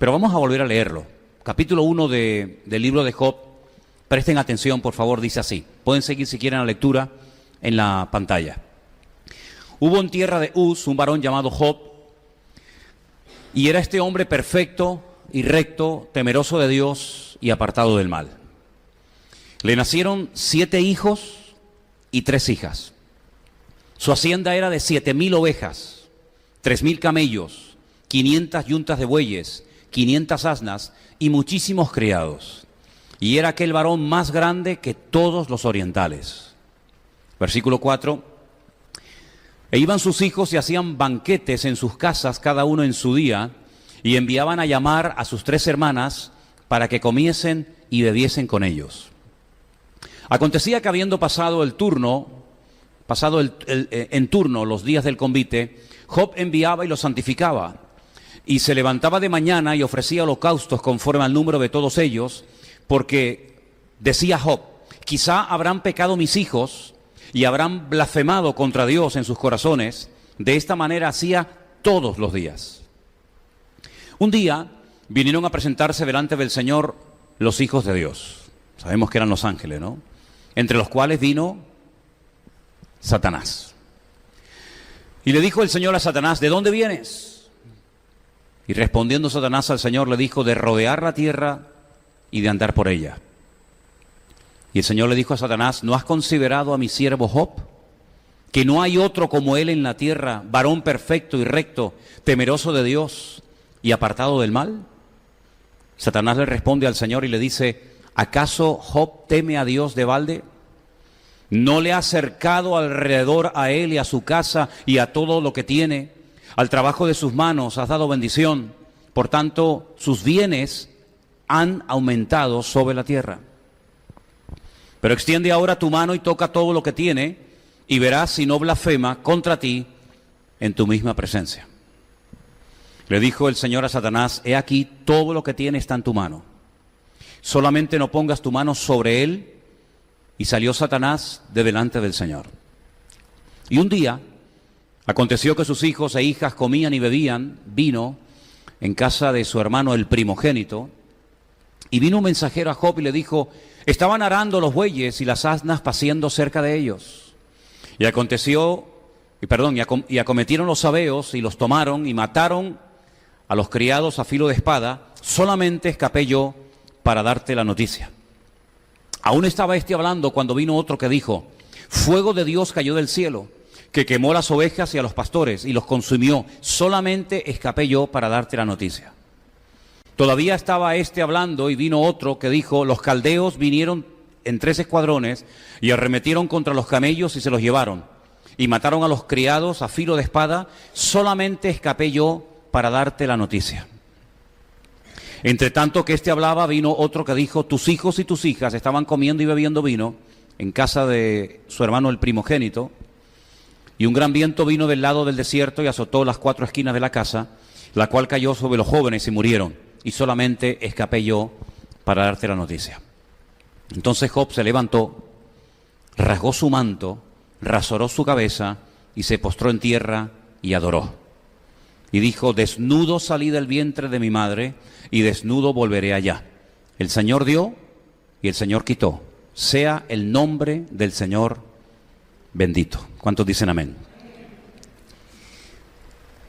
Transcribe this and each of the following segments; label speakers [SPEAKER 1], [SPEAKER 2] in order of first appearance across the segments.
[SPEAKER 1] Pero vamos a volver a leerlo. Capítulo 1 del libro de Job. Presten atención, por favor, dice así. Pueden seguir si quieren la lectura en la pantalla. Hubo en tierra de Uz un varón llamado Job, y era este hombre perfecto y recto, temeroso de Dios y apartado del mal. Le nacieron 7 hijos y 3 hijas. Su hacienda era de 7,000 ovejas, 3,000 camellos, 500 yuntas de bueyes, 500 asnas y muchísimos criados. Y era aquel varón más grande que todos los orientales. Versículo 4. E iban sus hijos y hacían banquetes en sus casas, cada uno en su día, y enviaban a llamar a sus 3 hermanas para que comiesen y bebiesen con ellos. Acontecía que habiendo pasado en turno los días del convite, Job enviaba y los santificaba, y se levantaba de mañana y ofrecía holocaustos conforme al número de todos ellos, porque decía Job, quizá habrán pecado mis hijos y habrán blasfemado contra Dios en sus corazones. De esta manera hacía todos los días. Un día vinieron a presentarse delante del Señor los hijos de Dios. Sabemos que eran los ángeles, ¿no? Entre los cuales vino Satanás. Y le dijo el Señor a Satanás, ¿de dónde vienes? Y respondiendo Satanás al Señor le dijo, de rodear la tierra y de andar por ella. Y el Señor le dijo a Satanás, ¿no has considerado a mi siervo Job? Que no hay otro como él en la tierra, varón perfecto y recto, temeroso de Dios y apartado del mal. Satanás le responde al Señor y le dice, ¿acaso Job teme a Dios de balde? ¿No le ha acercado alrededor a él y a su casa y a todo lo que tiene? Al trabajo de sus manos has dado bendición, por tanto sus bienes han aumentado sobre la tierra. Pero extiende ahora tu mano y toca todo lo que tiene, y verás si no blasfema contra ti en tu misma presencia. Le dijo el Señor a Satanás, he aquí todo lo que tiene está en tu mano. Solamente no pongas tu mano sobre él. Y salió Satanás de delante del Señor. Y un día aconteció que sus hijos e hijas comían y bebían vino en casa de su hermano el primogénito. Y vino un mensajero a Job y le dijo, estaban arando los bueyes y las asnas paciendo cerca de ellos. Y acometieron los sabeos y los tomaron y mataron a los criados a filo de espada. Solamente escapé yo para darte la noticia. Aún estaba hablando cuando vino otro que dijo, fuego de Dios cayó del cielo, que quemó las ovejas y a los pastores y los consumió. Solamente escapé yo para darte la noticia. Todavía estaba hablando y vino otro que dijo, los caldeos vinieron en 3 escuadrones y arremetieron contra los camellos y se los llevaron. Y mataron a los criados a filo de espada. Solamente escapé yo para darte la noticia. Entre tanto que hablaba, vino otro que dijo, tus hijos y tus hijas estaban comiendo y bebiendo vino en casa de su hermano el primogénito, y un gran viento vino del lado del desierto y azotó las 4 esquinas de la casa, la cual cayó sobre los jóvenes y murieron, y solamente escapé yo para darte la noticia. Entonces Job se levantó, rasgó su manto, rasuró su cabeza y se postró en tierra y adoró. Y dijo, desnudo salí del vientre de mi madre, y desnudo volveré allá. El Señor dio y el Señor quitó. Sea el nombre del Señor bendito. ¿Cuántos dicen amén?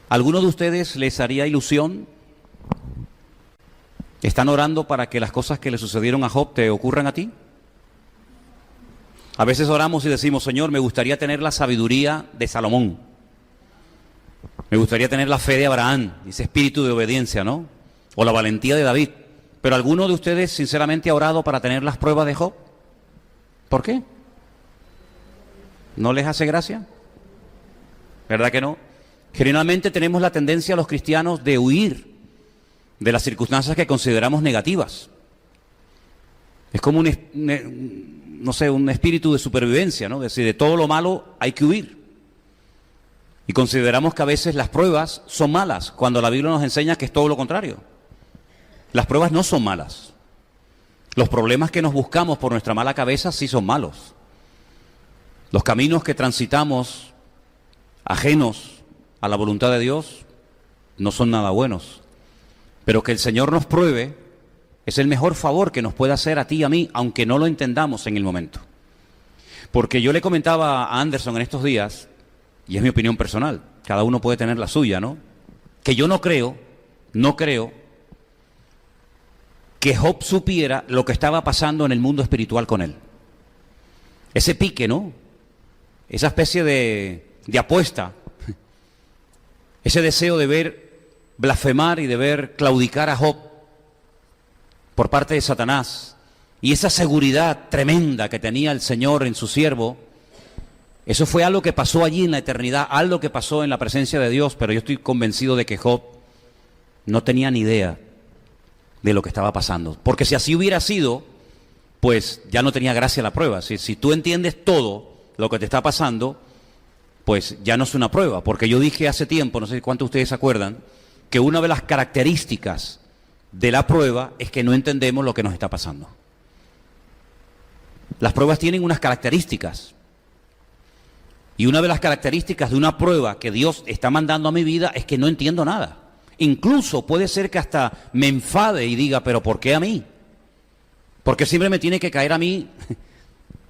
[SPEAKER 1] ¿Alguno de ustedes les haría ilusión? ¿Están orando para que las cosas que le sucedieron a Job te ocurran a ti? A veces oramos y decimos, Señor, me gustaría tener la sabiduría de Salomón. Me gustaría tener la fe de Abraham, ese espíritu de obediencia, ¿no? O la valentía de David. Pero ¿alguno de ustedes sinceramente ha orado para tener las pruebas de Job? ¿Por qué? ¿No les hace gracia? ¿Verdad que no? Generalmente tenemos la tendencia los cristianos de huir de las circunstancias que consideramos negativas. Es como un espíritu de supervivencia, ¿no? Es decir, de todo lo malo hay que huir. Y consideramos que a veces las pruebas son malas, cuando la Biblia nos enseña que es todo lo contrario. Las pruebas no son malas. Los problemas que nos buscamos por nuestra mala cabeza sí son malos. Los caminos que transitamos ajenos a la voluntad de Dios no son nada buenos. Pero que el Señor nos pruebe es el mejor favor que nos puede hacer a ti y a mí, aunque no lo entendamos en el momento. Porque yo le comentaba a Anderson en estos días, y es mi opinión personal, cada uno puede tener la suya, ¿no? Que yo no creo que Job supiera lo que estaba pasando en el mundo espiritual con él. Ese pique, ¿no? Esa especie de apuesta, ese deseo de ver blasfemar y de ver claudicar a Job por parte de Satanás, y esa seguridad tremenda que tenía el Señor en su siervo, eso fue algo que pasó allí en la eternidad, algo que pasó en la presencia de Dios, pero yo estoy convencido de que Job no tenía ni idea de lo que estaba pasando. Porque si así hubiera sido, pues ya no tenía gracia la prueba. Si tú entiendes todo lo que te está pasando, pues ya no es una prueba. Porque yo dije hace tiempo, no sé cuántos de ustedes se acuerdan, que una de las características de la prueba es que no entendemos lo que nos está pasando. Las pruebas tienen unas características. Y una de las características de una prueba que Dios está mandando a mi vida es que no entiendo nada. Incluso puede ser que hasta me enfade y diga, pero ¿por qué a mí? ¿Por qué siempre me tiene que caer a mí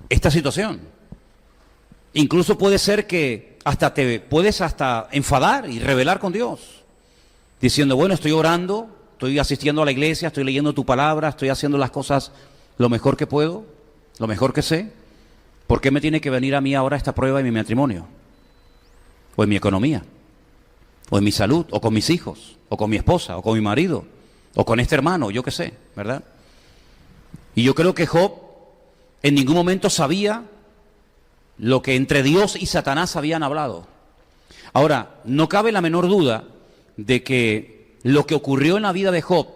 [SPEAKER 1] esta situación? Incluso puede ser que hasta te puedes enfadar y rebelar con Dios, diciendo, bueno, estoy orando, estoy asistiendo a la iglesia, estoy leyendo tu palabra, estoy haciendo las cosas lo mejor que puedo, lo mejor que sé. ¿Por qué me tiene que venir a mí ahora esta prueba en mi matrimonio? O en mi economía, o en mi salud, o con mis hijos, o con mi esposa, o con mi marido, o con este hermano, yo qué sé, ¿verdad? Y yo creo que Job en ningún momento sabía lo que entre Dios y Satanás habían hablado. Ahora, no cabe la menor duda de que lo que ocurrió en la vida de Job,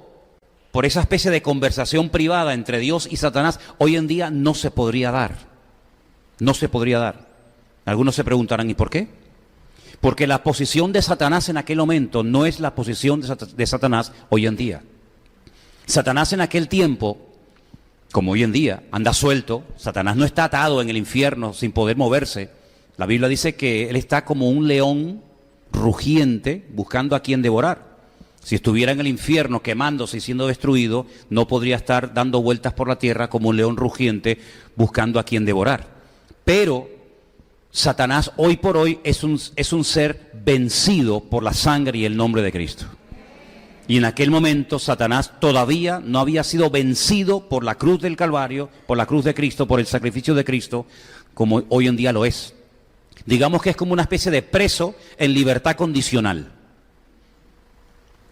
[SPEAKER 1] por esa especie de conversación privada entre Dios y Satanás, hoy en día no se podría dar. No se podría dar. Algunos se preguntarán, ¿y por qué? Porque la posición de Satanás en aquel momento no es la posición de Satanás hoy en día. Satanás en aquel tiempo, como hoy en día, anda suelto. Satanás no está atado en el infierno sin poder moverse. La Biblia dice que él está como un león rugiente buscando a quien devorar. Si estuviera en el infierno quemándose y siendo destruido, no podría estar dando vueltas por la tierra como un león rugiente buscando a quien devorar. Pero Satanás hoy por hoy es un ser vencido por la sangre y el nombre de Cristo. Y en aquel momento Satanás todavía no había sido vencido por la cruz del Calvario, por la cruz de Cristo, por el sacrificio de Cristo, como hoy en día lo es. Digamos que es como una especie de preso en libertad condicional.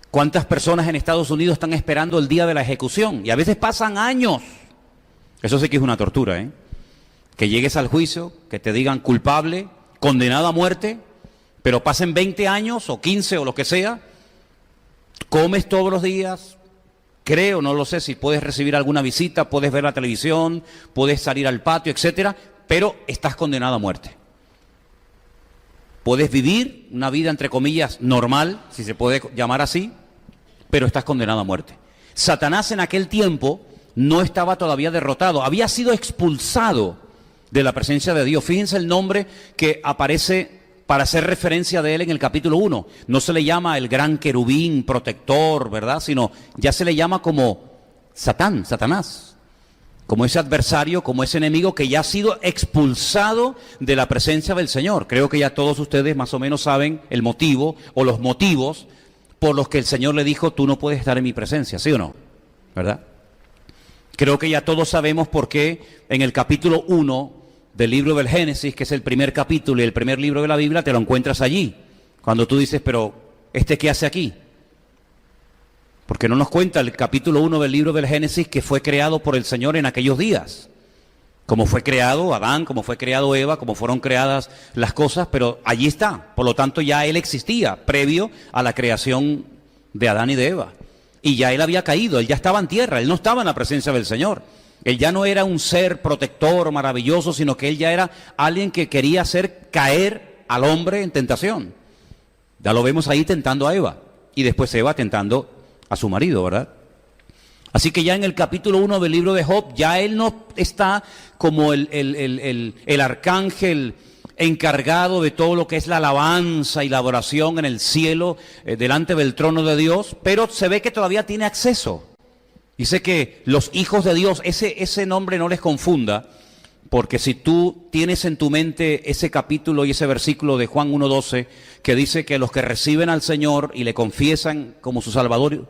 [SPEAKER 1] ¿Cuántas personas en Estados Unidos están esperando el día de la ejecución? Y a veces pasan años. Eso sí que es una tortura, ¿eh? Que llegues al juicio, que te digan culpable, condenado a muerte, pero pasen 20 años o 15 o lo que sea, comes todos los días, creo, no lo sé si puedes recibir alguna visita, puedes ver la televisión, puedes salir al patio, etcétera, pero estás condenado a muerte. Puedes vivir una vida, entre comillas, normal, si se puede llamar así, pero estás condenado a muerte. Satanás en aquel tiempo no estaba todavía derrotado, había sido expulsado de la presencia de Dios. Fíjense el nombre que aparece para hacer referencia de él en el capítulo 1. No se le llama el gran querubín protector, ¿verdad? Sino ya se le llama como Satanás, como ese adversario, como ese enemigo que ya ha sido expulsado de la presencia del Señor. Creo que ya todos ustedes más o menos saben el motivo o los motivos por los que el Señor le dijo, tú no puedes estar en mi presencia, ¿sí o no? ¿Verdad? Creo que ya todos sabemos por qué en el capítulo 1 del libro del Génesis, que es el primer capítulo y el primer libro de la Biblia, te lo encuentras allí. Cuando tú dices, pero ¿este qué hace aquí? Porque no nos cuenta el capítulo 1 del libro del Génesis que fue creado por el Señor en aquellos días. Como fue creado Adán, como fue creado Eva, como fueron creadas las cosas, pero allí está. Por lo tanto, ya él existía previo a la creación de Adán y de Eva. Y ya él había caído, él ya estaba en tierra, él no estaba en la presencia del Señor. Él ya no era un ser protector maravilloso, sino que él ya era alguien que quería hacer caer al hombre en tentación. Ya lo vemos ahí tentando a Eva, y después Eva tentando a su marido, ¿verdad? Así que ya en el capítulo 1 del libro de Job, ya él no está como el arcángel encargado de todo lo que es la alabanza y la adoración en el cielo, delante del trono de Dios, pero se ve que todavía tiene acceso. Dice que los hijos de Dios, ese nombre no les confunda, porque si tú tienes en tu mente ese capítulo y ese versículo de Juan 1:12, que dice que los que reciben al Señor y le confiesan como su Salvador,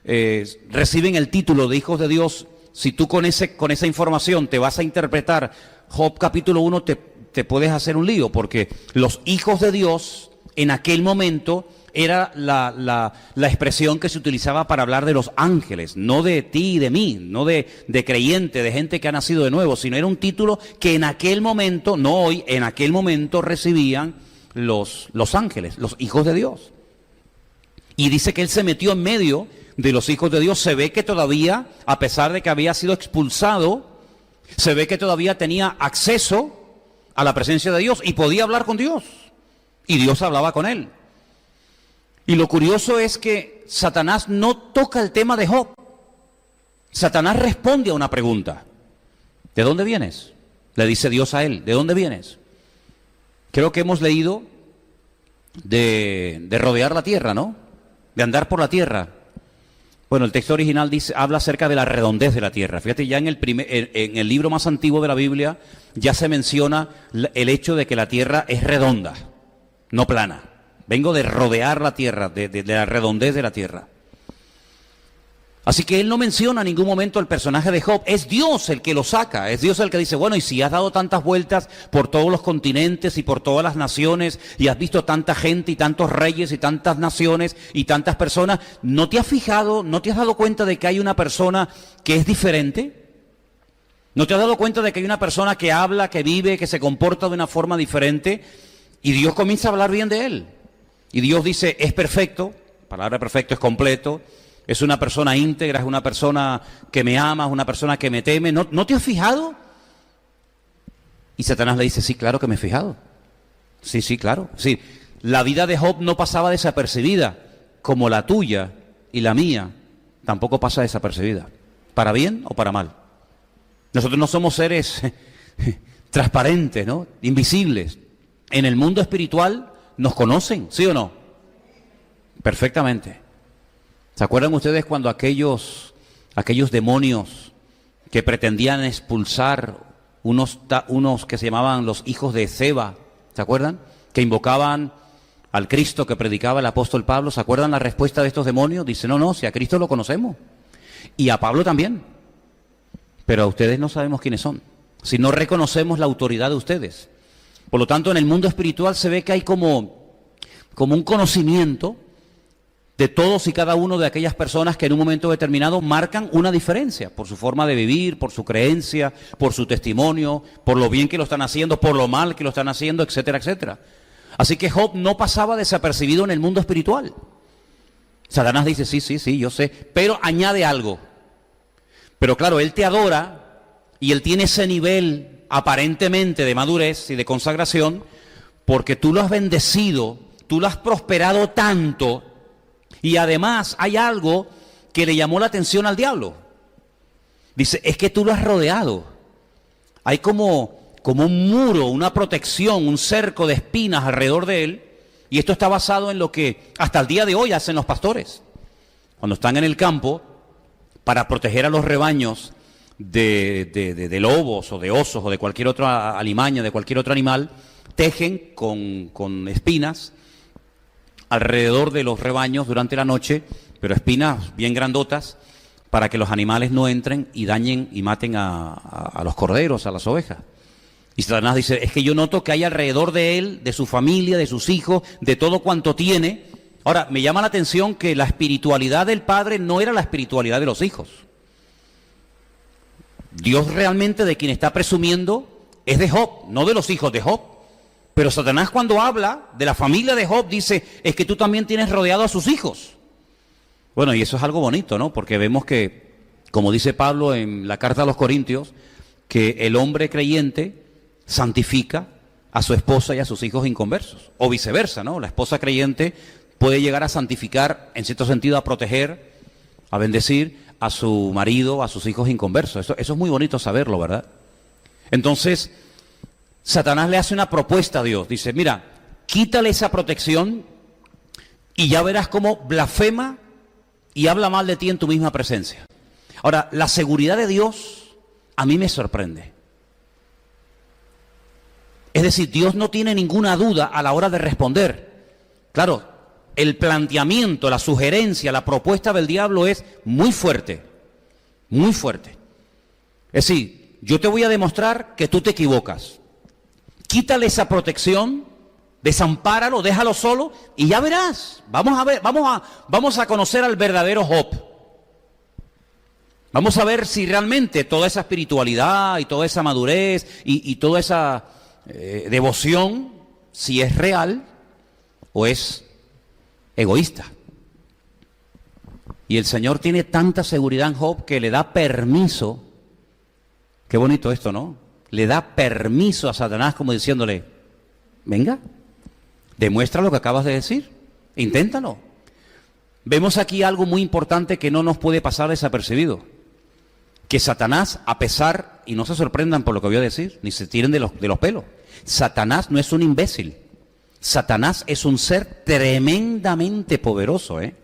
[SPEAKER 1] reciben el título de hijos de Dios. Si tú con esa información te vas a interpretar Job capítulo 1, te puedes hacer un lío, porque los hijos de Dios en aquel momento era la expresión que se utilizaba para hablar de los ángeles, no de ti y de mí, no de creyente, de gente que ha nacido de nuevo, sino era un título que en aquel momento, no hoy, en aquel momento recibían los ángeles, los hijos de Dios. Y dice que él se metió en medio de los hijos de Dios. Se ve que todavía, a pesar de que había sido expulsado, se ve que todavía tenía acceso a la presencia de Dios y podía hablar con Dios. Y Dios hablaba con él. Y lo curioso es que Satanás no toca el tema de Job. Satanás responde a una pregunta. ¿De dónde vienes? Le dice Dios a él. ¿De dónde vienes? Creo que hemos leído de rodear la tierra, ¿no? De andar por la tierra. Bueno, el texto original habla acerca de la redondez de la tierra. Fíjate, ya en el libro más antiguo de la Biblia ya se menciona el hecho de que la tierra es redonda, no plana. Vengo de rodear la tierra, de la redondez de la tierra. Así que él no menciona en ningún momento el personaje de Job. Es Dios el que lo saca, es Dios el que dice, bueno, y si has dado tantas vueltas por todos los continentes y por todas las naciones, y has visto tanta gente y tantos reyes y tantas naciones y tantas personas, ¿no te has fijado, no te has dado cuenta de que hay una persona que es diferente? ¿No te has dado cuenta de que hay una persona que habla, que vive, que se comporta de una forma diferente? Y Dios comienza a hablar bien de él. Y Dios dice, es perfecto, la palabra perfecto es completo, es una persona íntegra, es una persona que me ama, es una persona que me teme. ¿No te has fijado? Y Satanás le dice, sí, claro que me he fijado. Sí, claro. Sí, la vida de Job no pasaba desapercibida, como la tuya y la mía tampoco pasa desapercibida, para bien o para mal. Nosotros no somos seres transparentes, ¿no? Invisibles. En el mundo espiritual nos conocen, ¿sí o no? Perfectamente. ¿Se acuerdan ustedes cuando aquellos demonios que pretendían expulsar unos que se llamaban los hijos de Ceba, ¿se acuerdan? Que invocaban al Cristo que predicaba el apóstol Pablo. ¿Se acuerdan la respuesta de estos demonios? Dice, no, si a Cristo lo conocemos. Y a Pablo también. Pero a ustedes no sabemos quiénes son. Si no reconocemos la autoridad de ustedes. Por lo tanto, en el mundo espiritual se ve que hay como un conocimiento de todos y cada uno de aquellas personas que en un momento determinado marcan una diferencia por su forma de vivir, por su creencia, por su testimonio, por lo bien que lo están haciendo, por lo mal que lo están haciendo, etcétera, etcétera. Así que Job no pasaba desapercibido en el mundo espiritual. Satanás dice, sí, yo sé, pero añade algo. Pero claro, él te adora y él tiene ese nivel aparentemente de madurez y de consagración porque tú lo has bendecido, tú lo has prosperado tanto. Y además hay algo que le llamó la atención al diablo. Dice, es que tú lo has rodeado. Hay como un muro, una protección, un cerco de espinas alrededor de él. Y esto está basado en lo que hasta el día de hoy hacen los pastores. Cuando están en el campo, para proteger a los rebaños de lobos o de osos o de cualquier otra alimaña, de cualquier otro animal, tejen con espinas alrededor de los rebaños durante la noche, pero espinas bien grandotas, para que los animales no entren y dañen y maten a los corderos, a las ovejas. Y Satanás dice, es que yo noto que hay alrededor de él, de su familia, de sus hijos, de todo cuanto tiene. Ahora, me llama la atención que la espiritualidad del padre no era la espiritualidad de los hijos. Dios realmente de quien está presumiendo es de Job, no de los hijos de Job. Pero Satanás cuando habla de la familia de Job dice, es que tú también tienes rodeado a sus hijos. Bueno, y eso es algo bonito, ¿no? Porque vemos que, como dice Pablo en la carta a los Corintios, que el hombre creyente santifica a su esposa y a sus hijos inconversos. O viceversa, ¿no? La esposa creyente puede llegar a santificar, en cierto sentido, a proteger, a bendecir a su marido, a sus hijos inconversos. Eso es muy bonito saberlo, ¿verdad? Entonces, Satanás le hace una propuesta a Dios. Dice, mira, quítale esa protección y ya verás cómo blasfema y habla mal de ti en tu misma presencia. Ahora, la seguridad de Dios a mí me sorprende. Es decir, Dios no tiene ninguna duda a la hora de responder. Claro, el planteamiento, la sugerencia, la propuesta del diablo es muy fuerte, muy fuerte. Es decir, yo te voy a demostrar que tú te equivocas. Quítale esa protección, desampáralo, déjalo solo y ya verás. Vamos a ver, vamos a conocer al verdadero Job. Vamos a ver si realmente toda esa espiritualidad y toda esa madurez y toda esa devoción, si es real o es egoísta. Y el Señor tiene tanta seguridad en Job que le da permiso. Qué bonito esto, ¿no? Le da permiso a Satanás como diciéndole, venga, demuestra lo que acabas de decir, inténtalo. Vemos aquí algo muy importante que no nos puede pasar desapercibido. Que Satanás, a pesar, y no se sorprendan por lo que voy a decir, ni se tiren de los pelos, Satanás no es un imbécil. Satanás es un ser tremendamente poderoso, ¿eh?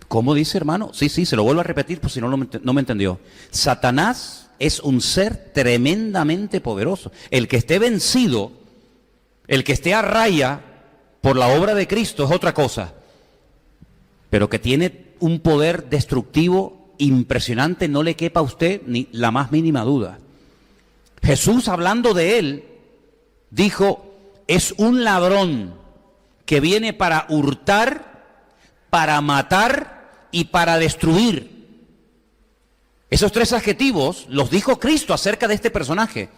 [SPEAKER 1] ¿Cómo dice, hermano? Sí, se lo vuelvo a repetir por si no me entendió. Satanás es un ser tremendamente poderoso. El que esté vencido, el que esté a raya por la obra de Cristo es otra cosa. Pero que tiene un poder destructivo impresionante, no le quepa a usted ni la más mínima duda. Jesús, hablando de él, dijo, es un ladrón que viene para hurtar, para matar y para destruir. Esos tres adjetivos los dijo Cristo acerca de este personaje.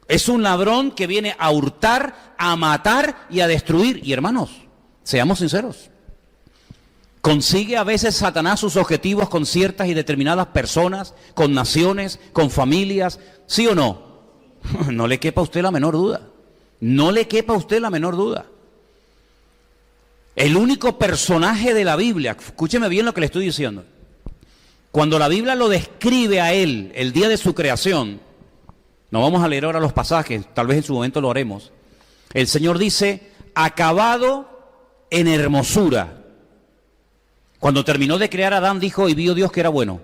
[SPEAKER 1] Es un ladrón que viene a hurtar, a matar y a destruir. Y hermanos, seamos sinceros, ¿consigue a veces Satanás sus objetivos con ciertas y determinadas personas, con naciones, con familias? ¿Sí o no? No le quepa a usted la menor duda. No le quepa a usted la menor duda. El único personaje de la Biblia, escúcheme bien lo que le estoy diciendo, cuando la Biblia lo describe a él, el día de su creación, no vamos a leer ahora los pasajes, tal vez en su momento lo haremos, el Señor dice, acabado en hermosura. Cuando terminó de crear a Adán dijo, y vio Dios que era bueno.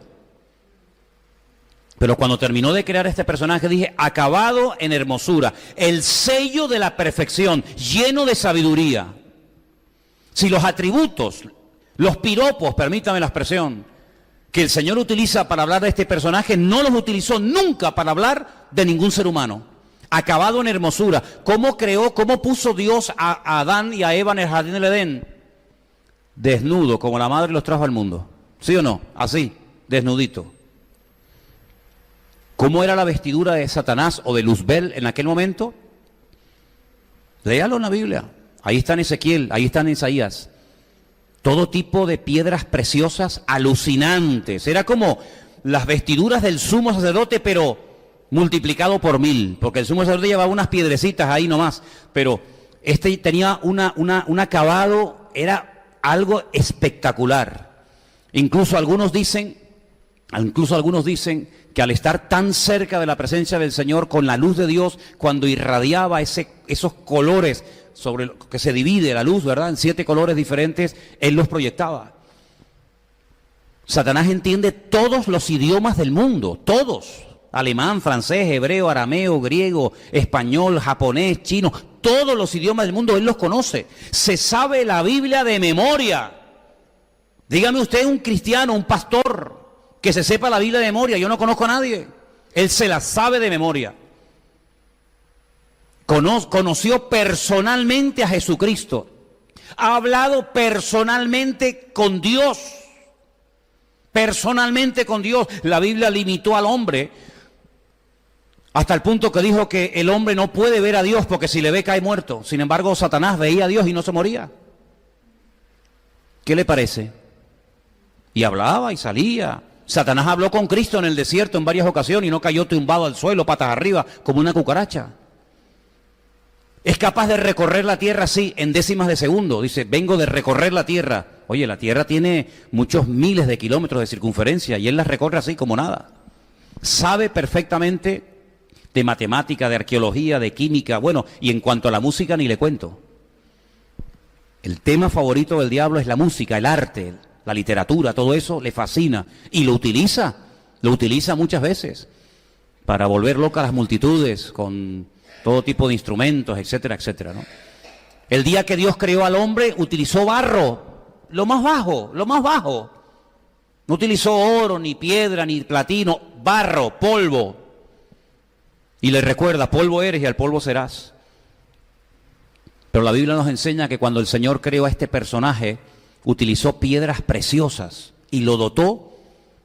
[SPEAKER 1] Pero cuando terminó de crear este personaje dije, acabado en hermosura, el sello de la perfección, lleno de sabiduría. Si los atributos, los piropos, permítame la expresión, que el Señor utiliza para hablar de este personaje, no los utilizó nunca para hablar de ningún ser humano. Acabado en hermosura. ¿Cómo creó, cómo puso Dios a Adán y a Eva en el jardín del Edén? Desnudo, como la madre los trajo al mundo. ¿Sí o no? Así, desnudito. ¿Cómo era la vestidura de Satanás o de Luzbel en aquel momento? Léalo en la Biblia. Ahí está en Ezequiel, ahí está en Isaías. Todo tipo de piedras preciosas alucinantes. Era como las vestiduras del sumo sacerdote, pero multiplicado por 1000. Porque el sumo sacerdote llevaba unas piedrecitas ahí nomás. Pero este tenía un acabado, era algo espectacular. Incluso algunos dicen que al estar tan cerca de la presencia del Señor, con la luz de Dios, cuando irradiaba esos colores sobre lo que se divide la luz, ¿verdad?, en 7 colores diferentes, Él los proyectaba. Satanás entiende todos los idiomas del mundo, todos. Alemán, francés, hebreo, arameo, griego, español, japonés, chino, todos los idiomas del mundo Él los conoce. Se sabe la Biblia de memoria. Dígame usted un cristiano, un pastor, que se sepa la Biblia de memoria. Yo no conozco a nadie. Él se la sabe de memoria. Conoció personalmente a Jesucristo. Ha hablado personalmente con Dios. Personalmente con Dios. La Biblia limitó al hombre hasta el punto que dijo que el hombre no puede ver a Dios porque si le ve cae muerto. Sin embargo, Satanás veía a Dios y no se moría. ¿Qué le parece? Y hablaba y salía. Satanás habló con Cristo en el desierto en varias ocasiones y no cayó tumbado al suelo, patas arriba, como una cucaracha. Es capaz de recorrer la tierra así, en décimas de segundo. Dice, vengo de recorrer la tierra. Oye, la tierra tiene muchos miles de kilómetros de circunferencia y él la recorre así como nada. Sabe perfectamente de matemática, de arqueología, de química, bueno, y en cuanto a la música ni le cuento. El tema favorito del diablo es la música, el arte, la literatura, todo eso le fascina y lo utiliza muchas veces para volver locas a las multitudes con todo tipo de instrumentos, etcétera, etcétera, ¿no? El día que Dios creó al hombre utilizó barro, lo más bajo, lo más bajo. No utilizó oro, ni piedra, ni platino, barro, polvo. Y le recuerda, polvo eres y al polvo serás. Pero la Biblia nos enseña que cuando el Señor creó a este personaje, utilizó piedras preciosas y lo dotó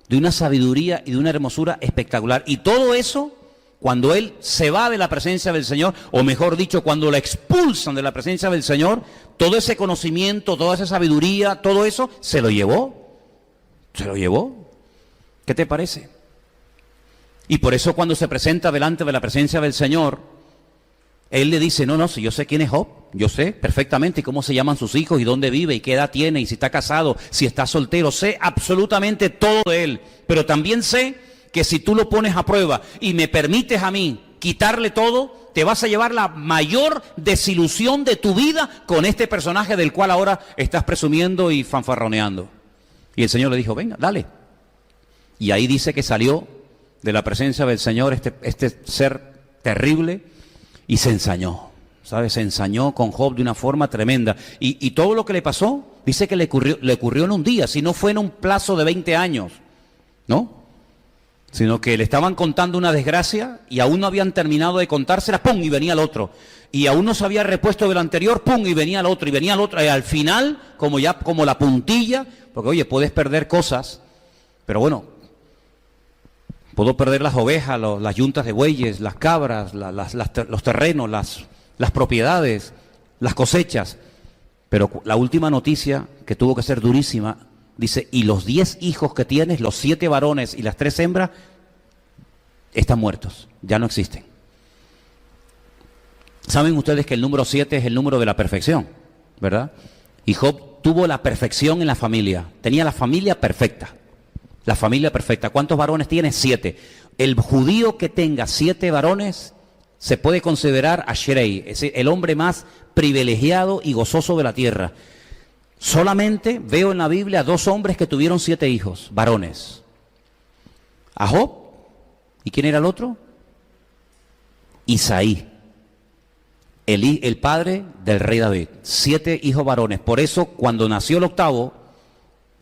[SPEAKER 1] de una sabiduría y de una hermosura espectacular. Y todo eso, cuando Él se va de la presencia del Señor, o mejor dicho, cuando lo expulsan de la presencia del Señor, todo ese conocimiento, toda esa sabiduría, todo eso, se lo llevó. Se lo llevó. ¿Qué te parece? Y por eso cuando se presenta delante de la presencia del Señor, Él le dice, no, si yo sé quién es Job, yo sé perfectamente cómo se llaman sus hijos y dónde vive y qué edad tiene y si está casado, si está soltero, sé absolutamente todo de él, pero también sé que si tú lo pones a prueba y me permites a mí quitarle todo, te vas a llevar la mayor desilusión de tu vida con este personaje del cual ahora estás presumiendo y fanfarroneando. Y el Señor le dijo, venga, dale. Y ahí dice que salió de la presencia del Señor este ser terrible y se ensañó, ¿sabes? Se ensañó con Job de una forma tremenda. Y todo lo que le pasó, dice que le ocurrió en un día, si no fue en un plazo de 20 años, ¿no? Sino que le estaban contando una desgracia y aún no habían terminado de contársela, ¡pum! Y venía el otro. Y aún no se había repuesto del anterior, ¡pum! Y venía el otro, y venía el otro. Y al final, como la puntilla, porque oye, puedes perder cosas, pero bueno, puedo perder las ovejas, las yuntas de bueyes, las cabras, los terrenos, las propiedades, las cosechas. Pero la última noticia, que tuvo que ser durísima, dice, y los 10 hijos que tienes, los 7 varones y las 3 hembras, están muertos, ya no existen. Saben ustedes que el número 7 es el número de la perfección, ¿verdad? Y Job tuvo la perfección en la familia, tenía la familia perfecta. La familia perfecta. ¿Cuántos varones tiene? 7. El judío que tenga 7 varones se puede considerar Ashrei, es el hombre más privilegiado y gozoso de la tierra. Solamente veo en la Biblia 2 hombres que tuvieron 7 hijos, varones. A Job. ¿Y quién era el otro? Isaí, el padre del rey David. 7 hijos varones. Por eso, cuando nació el octavo,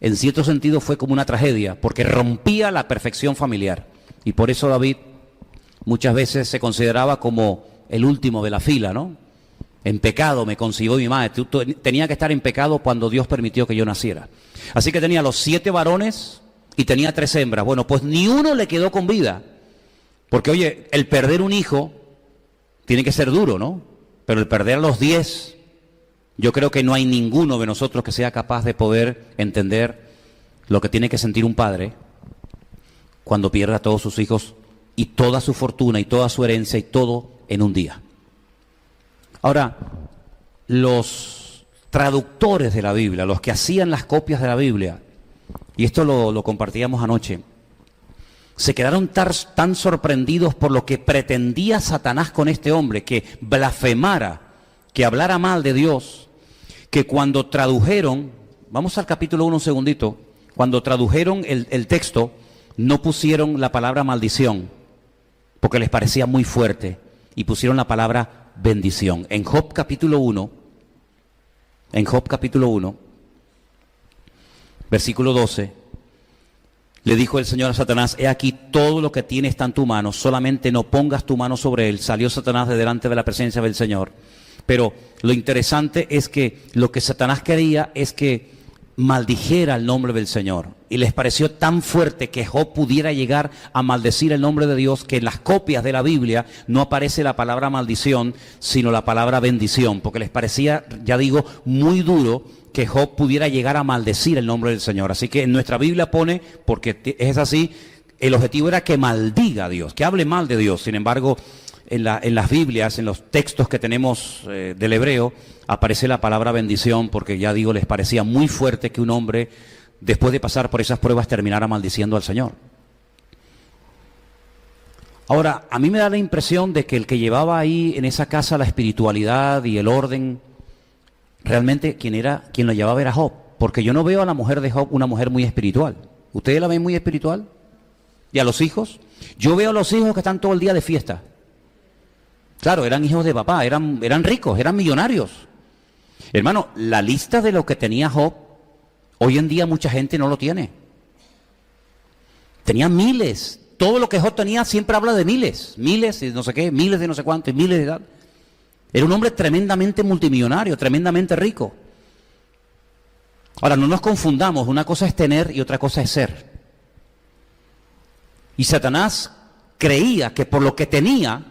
[SPEAKER 1] en cierto sentido fue como una tragedia, porque rompía la perfección familiar. Y por eso David muchas veces se consideraba como el último de la fila, ¿no? En pecado me concibió mi madre. Tenía que estar en pecado cuando Dios permitió que yo naciera. Así que tenía los 7 varones y tenía 3 hembras. Bueno, pues ni uno le quedó con vida. Porque, oye, el perder un hijo tiene que ser duro, ¿no? Pero el perder a los 10... yo creo que no hay ninguno de nosotros que sea capaz de poder entender lo que tiene que sentir un padre cuando pierde a todos sus hijos y toda su fortuna y toda su herencia y todo en un día. Ahora, los traductores de la Biblia, los que hacían las copias de la Biblia, y esto lo compartíamos anoche, se quedaron tan sorprendidos por lo que pretendía Satanás con este hombre, que blasfemara, que hablara mal de Dios, que cuando tradujeron, vamos al capítulo 1 un segundito, cuando tradujeron el texto, no pusieron la palabra maldición, porque les parecía muy fuerte, y pusieron la palabra bendición. En Job capítulo 1, versículo 12, le dijo el Señor a Satanás, he aquí todo lo que tiene está en tu mano, solamente no pongas tu mano sobre él. Salió Satanás de delante de la presencia del Señor. Pero lo interesante es que lo que Satanás quería es que maldijera el nombre del Señor. Y les pareció tan fuerte que Job pudiera llegar a maldecir el nombre de Dios, que en las copias de la Biblia no aparece la palabra maldición, sino la palabra bendición. Porque les parecía, ya digo, muy duro que Job pudiera llegar a maldecir el nombre del Señor. Así que en nuestra Biblia pone, porque es así, el objetivo era que maldiga a Dios, que hable mal de Dios. Sin embargo, en las Biblias, en los textos que tenemos del hebreo, aparece la palabra bendición, porque ya digo, les parecía muy fuerte que un hombre, después de pasar por esas pruebas, terminara maldiciendo al Señor. Ahora, a mí me da la impresión de que el que llevaba ahí en esa casa la espiritualidad y el orden, realmente quien lo llevaba era Job, porque yo no veo a la mujer de Job una mujer muy espiritual. ¿Ustedes la ven muy espiritual? ¿Y a los hijos? Yo veo a los hijos que están todo el día de fiesta. Claro, eran hijos de papá, eran ricos, eran millonarios. Hermano, la lista de lo que tenía Job, hoy en día mucha gente no lo tiene. Tenía miles. Todo lo que Job tenía siempre habla de miles de no sé qué, miles de no sé cuánto, miles de edad. Era un hombre tremendamente multimillonario, tremendamente rico. Ahora, no nos confundamos, una cosa es tener y otra cosa es ser. Y Satanás creía que por lo que tenía,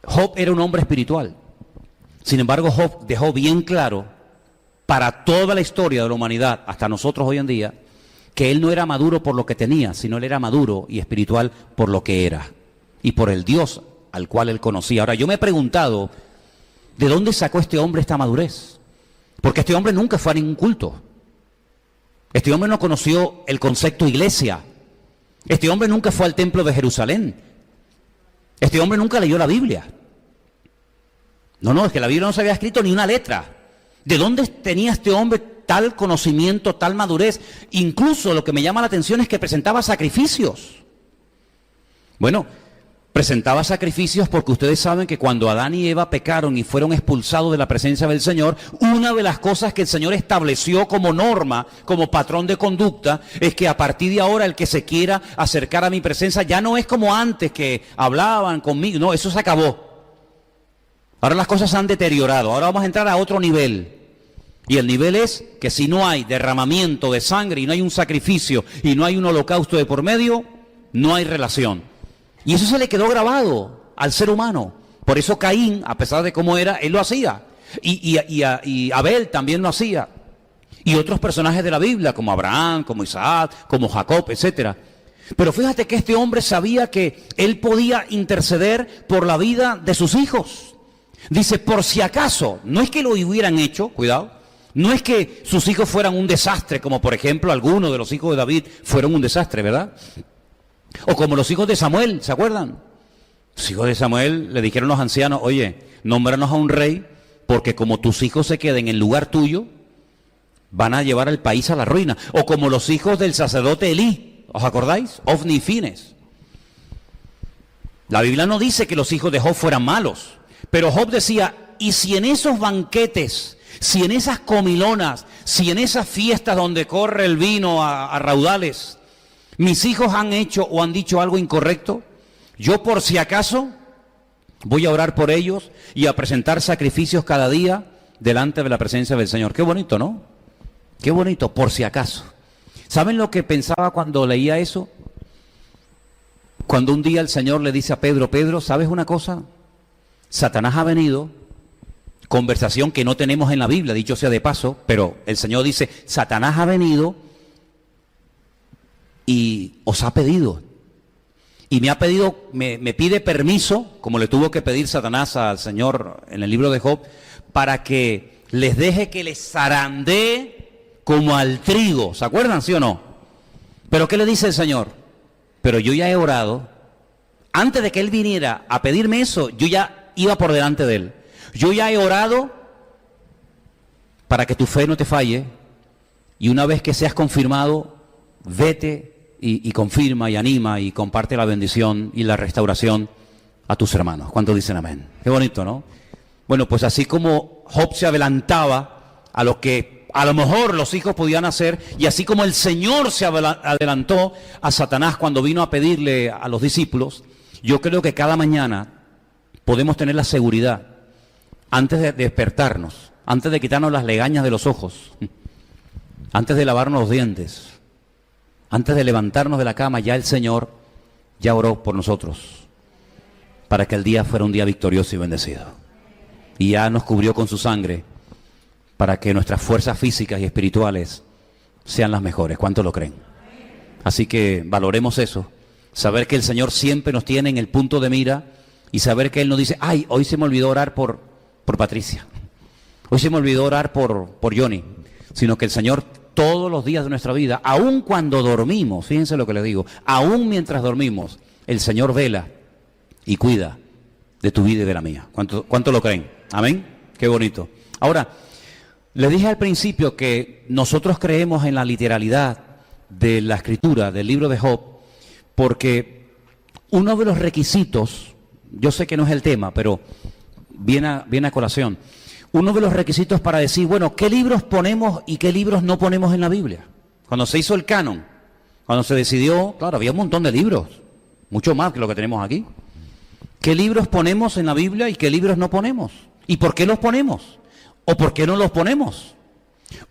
[SPEAKER 1] Job era un hombre espiritual. Sin embargo, Job dejó bien claro para toda la historia de la humanidad, hasta nosotros hoy en día, que él no era maduro por lo que tenía, sino él era maduro y espiritual por lo que era y por el Dios al cual él conocía. Ahora, yo me he preguntado, ¿de dónde sacó este hombre esta madurez? Porque este hombre nunca fue a ningún culto. Este hombre no conoció el concepto iglesia. Este hombre nunca fue al templo de Jerusalén. Este hombre nunca leyó la Biblia. No, es que la Biblia no se había escrito ni una letra. ¿De dónde tenía este hombre tal conocimiento, tal madurez? Incluso lo que me llama la atención es que presentaba sacrificios. Bueno, presentaba sacrificios porque ustedes saben que cuando Adán y Eva pecaron y fueron expulsados de la presencia del Señor, una de las cosas que el Señor estableció como norma, como patrón de conducta, es que a partir de ahora el que se quiera acercar a mi presencia ya no es como antes que hablaban conmigo, no, eso se acabó. Ahora las cosas se han deteriorado, ahora vamos a entrar a otro nivel. Y el nivel es que si no hay derramamiento de sangre y no hay un sacrificio y no hay un holocausto de por medio, no hay relación. Y eso se le quedó grabado al ser humano. Por eso Caín, a pesar de cómo era, él lo hacía. Y Abel también lo hacía. Y otros personajes de la Biblia, como Abraham, como Isaac, como Jacob, etc. Pero fíjate que este hombre sabía que él podía interceder por la vida de sus hijos. Dice, por si acaso, no es que lo hubieran hecho, cuidado, no es que sus hijos fueran un desastre, como por ejemplo algunos de los hijos de David fueron un desastre, ¿verdad? O como los hijos de Samuel, ¿se acuerdan? Los hijos de Samuel le dijeron a los ancianos, oye, nómbranos a un rey, porque como tus hijos se queden en lugar tuyo, van a llevar al país a la ruina. O como los hijos del sacerdote Elí, ¿os acordáis? Ofni y Fines. La Biblia no dice que los hijos de Job fueran malos, pero Job decía, y si en esos banquetes, si en esas comilonas, si en esas fiestas donde corre el vino a raudales, mis hijos han hecho o han dicho algo incorrecto, yo por si acaso voy a orar por ellos y a presentar sacrificios cada día delante de la presencia del Señor. Qué bonito, ¿no? Qué bonito, por si acaso. ¿Saben lo que pensaba cuando leía eso? Cuando un día el Señor le dice a Pedro, Pedro, ¿sabes una cosa? Satanás ha venido, conversación que no tenemos en la Biblia, dicho sea de paso, pero el Señor dice, Satanás ha venido y os ha pedido. Y me ha pedido, me pide permiso, como le tuvo que pedir Satanás al Señor en el libro de Job, para que les deje que les zarandee como al trigo. ¿Se acuerdan, sí o no? Pero ¿qué le dice el Señor? Pero yo ya he orado. Antes de que Él viniera a pedirme eso, yo ya iba por delante de Él. Yo ya he orado para que tu fe no te falle. Y una vez que seas confirmado, vete y confirma y anima y comparte la bendición y la restauración a tus hermanos. ¿Cuántos dicen amén? Qué bonito, ¿no? Bueno, pues así como Job se adelantaba a lo que a lo mejor los hijos podían hacer, y así como el Señor se adelantó a Satanás cuando vino a pedirle a los discípulos, yo creo que cada mañana podemos tener la seguridad, antes de despertarnos, antes de quitarnos las legañas de los ojos, antes de lavarnos los dientes, antes de levantarnos de la cama, ya el Señor ya oró por nosotros, para que el día fuera un día victorioso y bendecido. Y ya nos cubrió con su sangre, para que nuestras fuerzas físicas y espirituales sean las mejores. ¿Cuántos lo creen? Así que valoremos eso, saber que el Señor siempre nos tiene en el punto de mira, y saber que Él nos dice, ay, hoy se me olvidó orar por Patricia, hoy se me olvidó orar por Johnny, sino que el Señor todos los días de nuestra vida, aun cuando dormimos, fíjense lo que les digo, aun mientras dormimos, el Señor vela y cuida de tu vida y de la mía. ¿Cuánto lo creen? Amén. Qué bonito. Ahora, les dije al principio que nosotros creemos en la literalidad de la escritura, del libro de Job, porque uno de los requisitos, yo sé que no es el tema, pero viene a colación, uno de los requisitos para decir, bueno, ¿qué libros ponemos y qué libros no ponemos en la Biblia? Cuando se hizo el canon, cuando se decidió, claro, había un montón de libros, mucho más que lo que tenemos aquí. ¿Qué libros ponemos en la Biblia y qué libros no ponemos? ¿Y por qué los ponemos? ¿O por qué no los ponemos?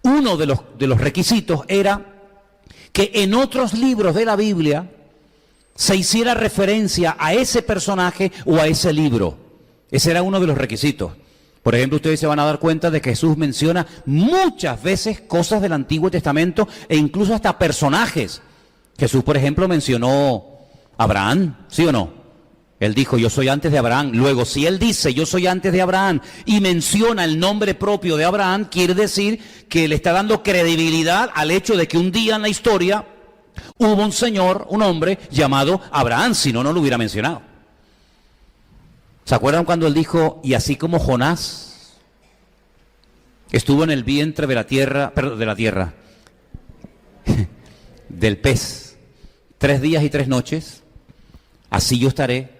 [SPEAKER 1] Uno de los requisitos era que en otros libros de la Biblia se hiciera referencia a ese personaje o a ese libro. Ese era uno de los requisitos. Por ejemplo, ustedes se van a dar cuenta de que Jesús menciona muchas veces cosas del Antiguo Testamento e incluso hasta personajes. Jesús, por ejemplo, mencionó a Abraham, ¿sí o no? Él dijo, yo soy antes de Abraham. Luego, si él dice, yo soy antes de Abraham, y menciona el nombre propio de Abraham, quiere decir que le está dando credibilidad al hecho de que un día en la historia hubo un señor, un hombre llamado Abraham, si no, no lo hubiera mencionado. ¿Se acuerdan cuando él dijo, y así como Jonás estuvo en el vientre de la tierra, del pez, 3 días y 3 noches, así yo estaré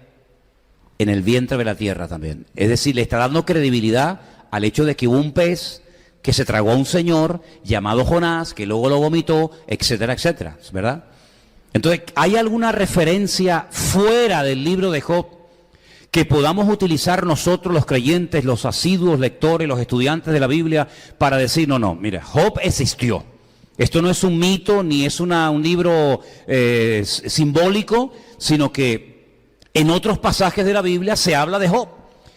[SPEAKER 1] en el vientre de la tierra también? Es decir, le está dando credibilidad al hecho de que hubo un pez que se tragó a un señor llamado Jonás, que luego lo vomitó, etcétera, etcétera, ¿verdad? Entonces, ¿hay alguna referencia fuera del libro de Job que podamos utilizar nosotros los creyentes, los asiduos lectores, los estudiantes de la Biblia para decir, no, mira, Job existió? Esto no es un mito ni es un libro simbólico, sino que en otros pasajes de la Biblia se habla de Job.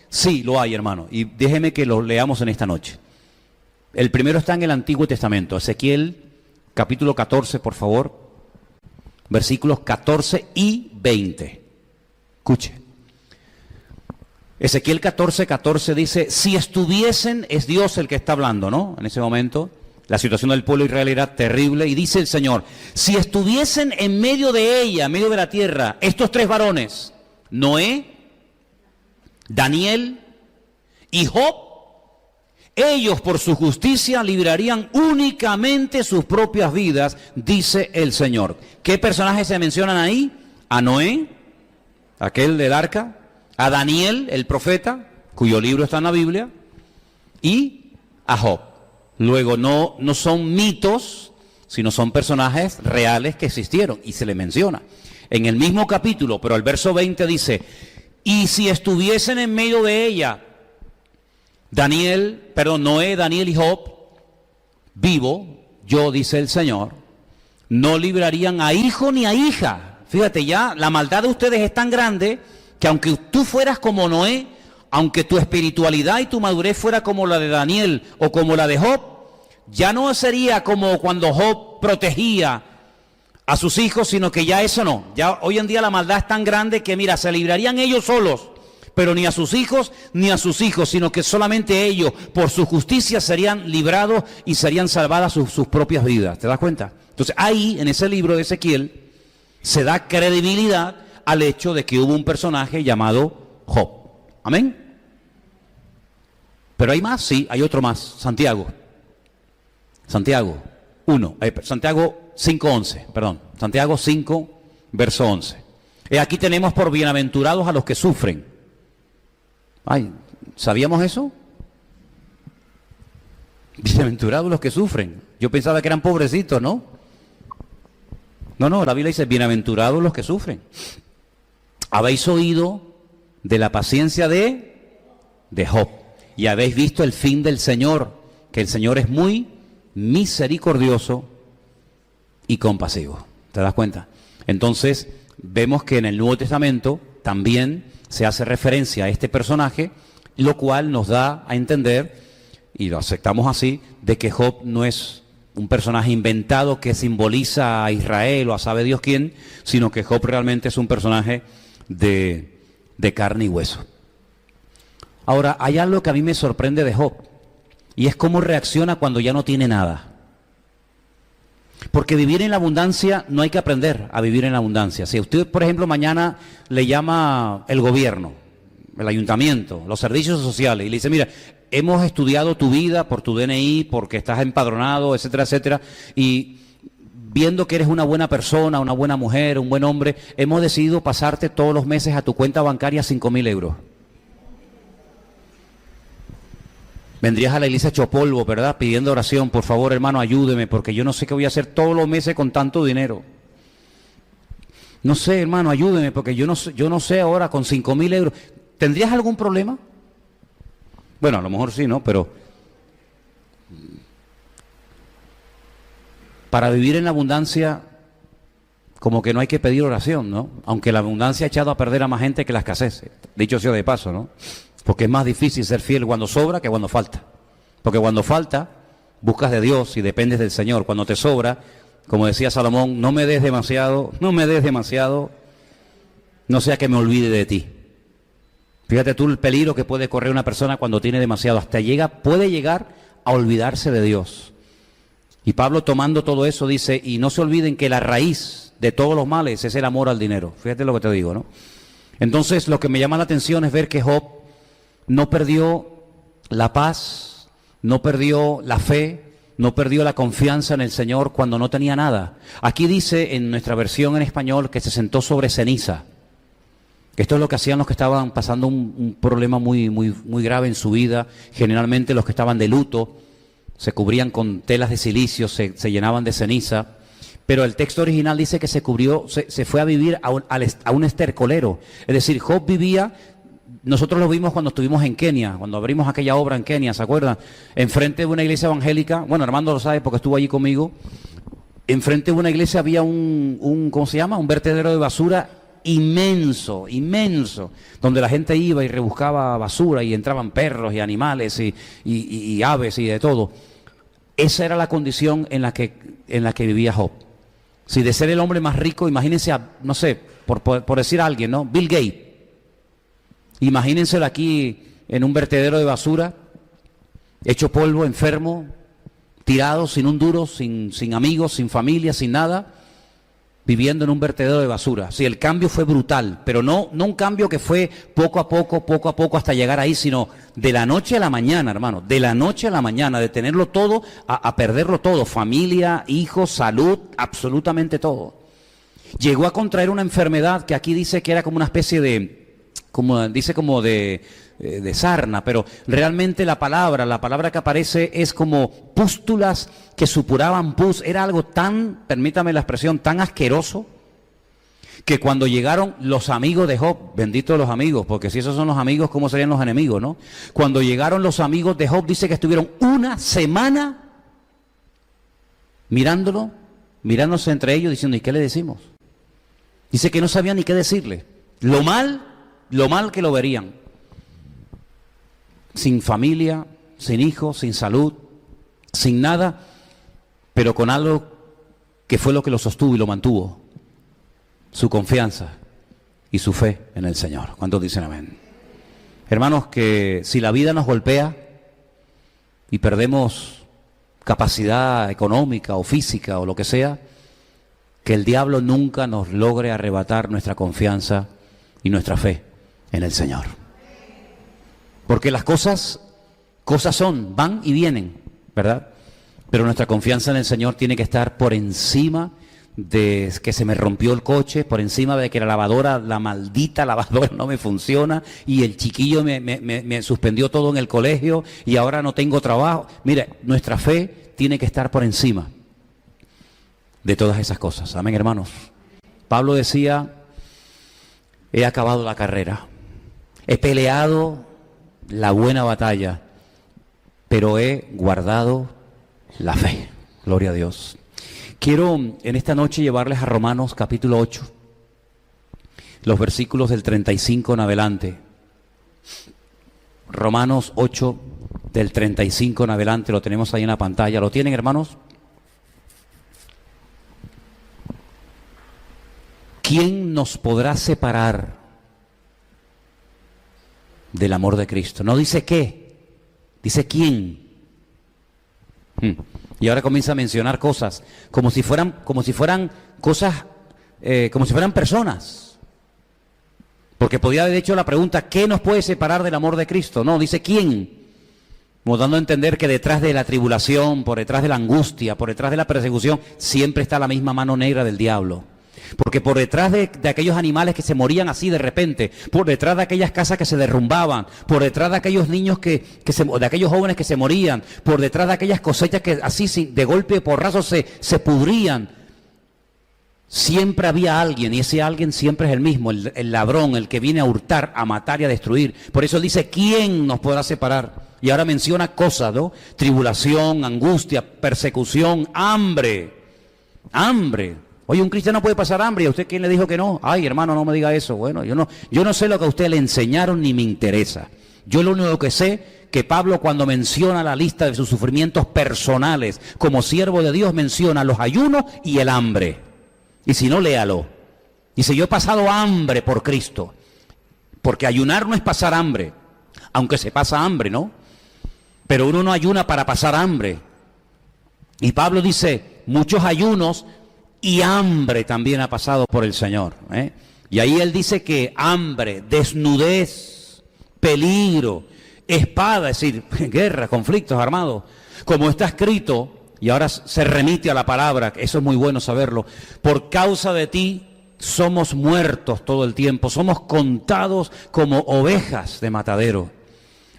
[SPEAKER 1] Sí, lo hay, hermano, y déjeme que lo leamos en esta noche. El primero está en el Antiguo Testamento, Ezequiel capítulo 14, por favor, versículos 14 y 20. Escuche. Ezequiel 14 dice, si estuviesen, es Dios el que está hablando, ¿no? En ese momento, la situación del pueblo de Israel era terrible, y dice el Señor, si estuviesen en medio de ella, en medio de la tierra, estos 3 varones, Noé, Daniel y Job, ellos por su justicia librarían únicamente sus propias vidas, dice el Señor. ¿Qué personajes se mencionan ahí? A Noé, aquel del arca, a Daniel, el profeta, cuyo libro está en la Biblia, y a Job. Luego no son mitos, sino son personajes reales que existieron, y se le menciona. En el mismo capítulo, pero el verso 20 dice, y si estuviesen en medio de ella, Noé, Daniel y Job, vivo, yo, dice el Señor, no librarían a hijo ni a hija. Fíjate, ya la maldad de ustedes es tan grande que aunque tú fueras como Noé, aunque tu espiritualidad y tu madurez fuera como la de Daniel o como la de Job, ya no sería como cuando Job protegía a sus hijos, sino que ya eso no. Ya hoy en día la maldad es tan grande que, mira, se librarían ellos solos, pero ni a sus hijos ni a sus hijos, sino que solamente ellos, por su justicia, serían librados y serían salvadas sus propias vidas. ¿Te das cuenta? Entonces ahí, en ese libro de Ezequiel, se da credibilidad al hecho de que hubo un personaje llamado Job. ¿Amén? Pero hay más, sí, hay otro más. Santiago 5:11, perdón. Santiago 5, verso 11. Aquí tenemos por bienaventurados a los que sufren. Ay, ¿sabíamos eso? Bienaventurados los que sufren. Yo pensaba que eran pobrecitos, ¿no? No, la Biblia dice, bienaventurados los que sufren. Habéis oído de la paciencia de Job, y habéis visto el fin del Señor, que el Señor es muy misericordioso y compasivo. ¿Te das cuenta? Entonces, vemos que en el Nuevo Testamento también se hace referencia a este personaje, lo cual nos da a entender, y lo aceptamos así, de que Job no es un personaje inventado que simboliza a Israel o a sabe Dios quién, sino que Job realmente es un personaje de carne y hueso. Ahora, hay algo que a mí me sorprende de Job, y es cómo reacciona cuando ya no tiene nada. Porque vivir en la abundancia, no hay que aprender a vivir en la abundancia. Si usted, por ejemplo, mañana le llama el gobierno, el ayuntamiento, los servicios sociales, y le dice, mira, hemos estudiado tu vida por tu DNI, porque estás empadronado, etcétera, etcétera, y viendo que eres una buena persona, una buena mujer, un buen hombre, hemos decidido pasarte todos los meses a tu cuenta bancaria 5.000 euros. Vendrías a la iglesia hecho polvo, ¿verdad? Pidiendo oración, por favor, hermano, ayúdeme, porque yo no sé qué voy a hacer todos los meses con tanto dinero. No sé, hermano, ayúdeme, porque yo no sé ahora con 5.000 euros. ¿Tendrías algún problema? Bueno, a lo mejor sí, ¿no? Pero para vivir en la abundancia, como que no hay que pedir oración, ¿no? Aunque la abundancia ha echado a perder a más gente que la escasez. Dicho sea de paso, ¿no? Porque es más difícil ser fiel cuando sobra que cuando falta. Porque cuando falta, buscas de Dios y dependes del Señor. Cuando te sobra, como decía Salomón, no me des demasiado, no sea que me olvide de ti. Fíjate tú el peligro que puede correr una persona cuando tiene demasiado. Puede llegar a olvidarse de Dios. Y Pablo, tomando todo eso, dice, y no se olviden que la raíz de todos los males es el amor al dinero. Fíjate lo que te digo, ¿no? Entonces, lo que me llama la atención es ver que Job no perdió la paz, no perdió la fe, no perdió la confianza en el Señor cuando no tenía nada. Aquí dice en nuestra versión en español que se sentó sobre ceniza. Esto es lo que hacían los que estaban pasando un problema muy grave en su vida. Generalmente los que estaban de luto se cubrían con telas de silicio, se llenaban de ceniza. Pero el texto original dice que se fue a vivir a un estercolero. Es decir, Job vivía. Nosotros lo vimos cuando estuvimos en Kenia, cuando abrimos aquella obra en Kenia, ¿se acuerdan? Enfrente de una iglesia evangélica, bueno, Armando lo sabe porque estuvo allí conmigo, enfrente de una iglesia había ¿cómo se llama? Un vertedero de basura inmenso, donde la gente iba y rebuscaba basura y entraban perros y animales y aves y de todo. Esa era la condición en la que vivía Job. Si de ser el hombre más rico, imagínense, no sé, por decir a alguien, ¿no? Bill Gates. Imagínenselo aquí en un vertedero de basura, hecho polvo, enfermo, tirado, sin un duro, sin amigos, sin familia, sin nada, viviendo en un vertedero de basura. Sí, el cambio fue brutal, pero no un cambio que fue poco a poco hasta llegar ahí, sino de la noche a la mañana, hermano, de la noche a la mañana, de tenerlo todo a perderlo todo, familia, hijos, salud, absolutamente todo. Llegó a contraer una enfermedad que aquí dice que era como una especie de sarna, pero realmente la palabra que aparece es como pústulas que supuraban pus. Era algo tan, permítame la expresión, tan asqueroso, que cuando llegaron los amigos de Job, benditos los amigos, porque si esos son los amigos, ¿cómo serían los enemigos, no? Cuando llegaron los amigos de Job, dice que estuvieron una semana mirándose entre ellos, diciendo, ¿y qué le decimos? Dice que no sabían ni qué decirle. Lo mal que lo verían. Sin familia, sin hijos, sin salud, sin nada, pero con algo que fue lo que lo sostuvo y lo mantuvo: su confianza y su fe en el Señor. ¿Cuántos dicen amén? Hermanos, que si la vida nos golpea y perdemos capacidad económica o física o lo que sea, que el diablo nunca nos logre arrebatar nuestra confianza y nuestra fe en el Señor. Porque las cosas van y vienen, ¿verdad? Pero nuestra confianza en el Señor tiene que estar por encima de que se me rompió el coche, por encima de que la maldita lavadora no me funciona y el chiquillo me suspendió todo en el colegio y ahora no tengo trabajo. Mire, nuestra fe tiene que estar por encima de todas esas cosas. Amén, hermanos. Pablo decía: he acabado la carrera, he peleado la buena batalla, pero he guardado la fe. Gloria a Dios. Quiero en esta noche llevarles a Romanos capítulo 8, los versículos del 35 en adelante. Romanos 8, del 35 en adelante, lo tenemos ahí en la pantalla. ¿Lo tienen, hermanos? ¿Quién nos podrá separar del amor de Cristo? No dice qué, dice quién. Y ahora comienza a mencionar cosas como si fueran cosas, como si fueran personas. Porque podía haber hecho la pregunta, ¿qué nos puede separar del amor de Cristo? No, dice ¿quién? Como dando a entender que detrás de la tribulación, por detrás de la angustia, por detrás de la persecución, siempre está la misma mano negra del diablo. Porque por detrás de aquellos animales que se morían así de repente, por detrás de aquellas casas que se derrumbaban, por detrás de aquellos niños de aquellos jóvenes que se morían, por detrás de aquellas cosechas que así de golpe y porrazo se pudrían, siempre había alguien, y ese alguien siempre es el mismo, el ladrón, el que viene a hurtar, a matar y a destruir. Por eso dice, ¿quién nos podrá separar? Y ahora menciona cosas, ¿no? Tribulación, angustia, persecución, hambre. Oye, un cristiano puede pasar hambre, ¿y a usted quién le dijo que no? Ay, hermano, no me diga eso. Bueno, yo no sé lo que a usted le enseñaron ni me interesa. Yo lo único que sé, que Pablo cuando menciona la lista de sus sufrimientos personales, como siervo de Dios, menciona los ayunos y el hambre. Y si no, léalo. Dice, yo he pasado hambre por Cristo. Porque ayunar no es pasar hambre, aunque se pasa hambre, ¿no? Pero uno no ayuna para pasar hambre. Y Pablo dice, muchos ayunos y hambre también ha pasado por el Señor, ¿eh? Y ahí él dice que hambre, desnudez, peligro, espada, es decir, guerra, conflictos armados, como está escrito, y ahora se remite a la palabra, eso es muy bueno saberlo, por causa de ti somos muertos todo el tiempo, somos contados como ovejas de matadero.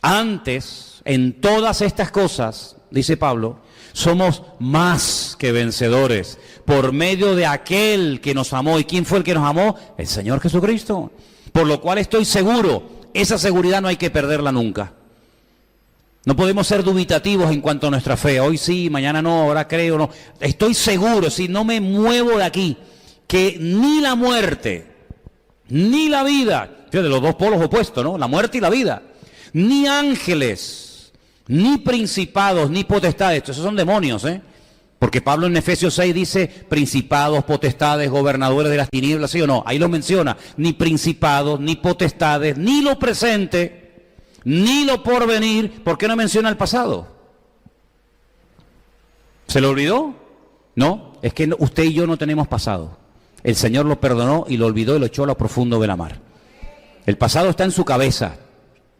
[SPEAKER 1] Antes, en todas estas cosas, dice Pablo, somos más que vencedores por medio de aquel que nos amó. ¿Y quién fue el que nos amó? El Señor Jesucristo. Por lo cual estoy seguro, esa seguridad no hay que perderla nunca. No podemos ser dubitativos en cuanto a nuestra fe. Hoy sí, mañana no, ahora creo no. Estoy seguro, si no me muevo de aquí, que ni la muerte, ni la vida, fíjate, los dos polos opuestos, ¿no? La muerte y la vida, ni ángeles, ni principados, ni potestades, esos son demonios, ¿eh? Porque Pablo en Efesios 6 dice, principados, potestades, gobernadores de las tinieblas, ¿sí o no? Ahí lo menciona, ni principados, ni potestades, ni lo presente, ni lo porvenir. ¿Por qué no menciona el pasado? ¿Se lo olvidó? No, es que usted y yo no tenemos pasado. El Señor lo perdonó y lo olvidó y lo echó a lo profundo de la mar. El pasado está en su cabeza,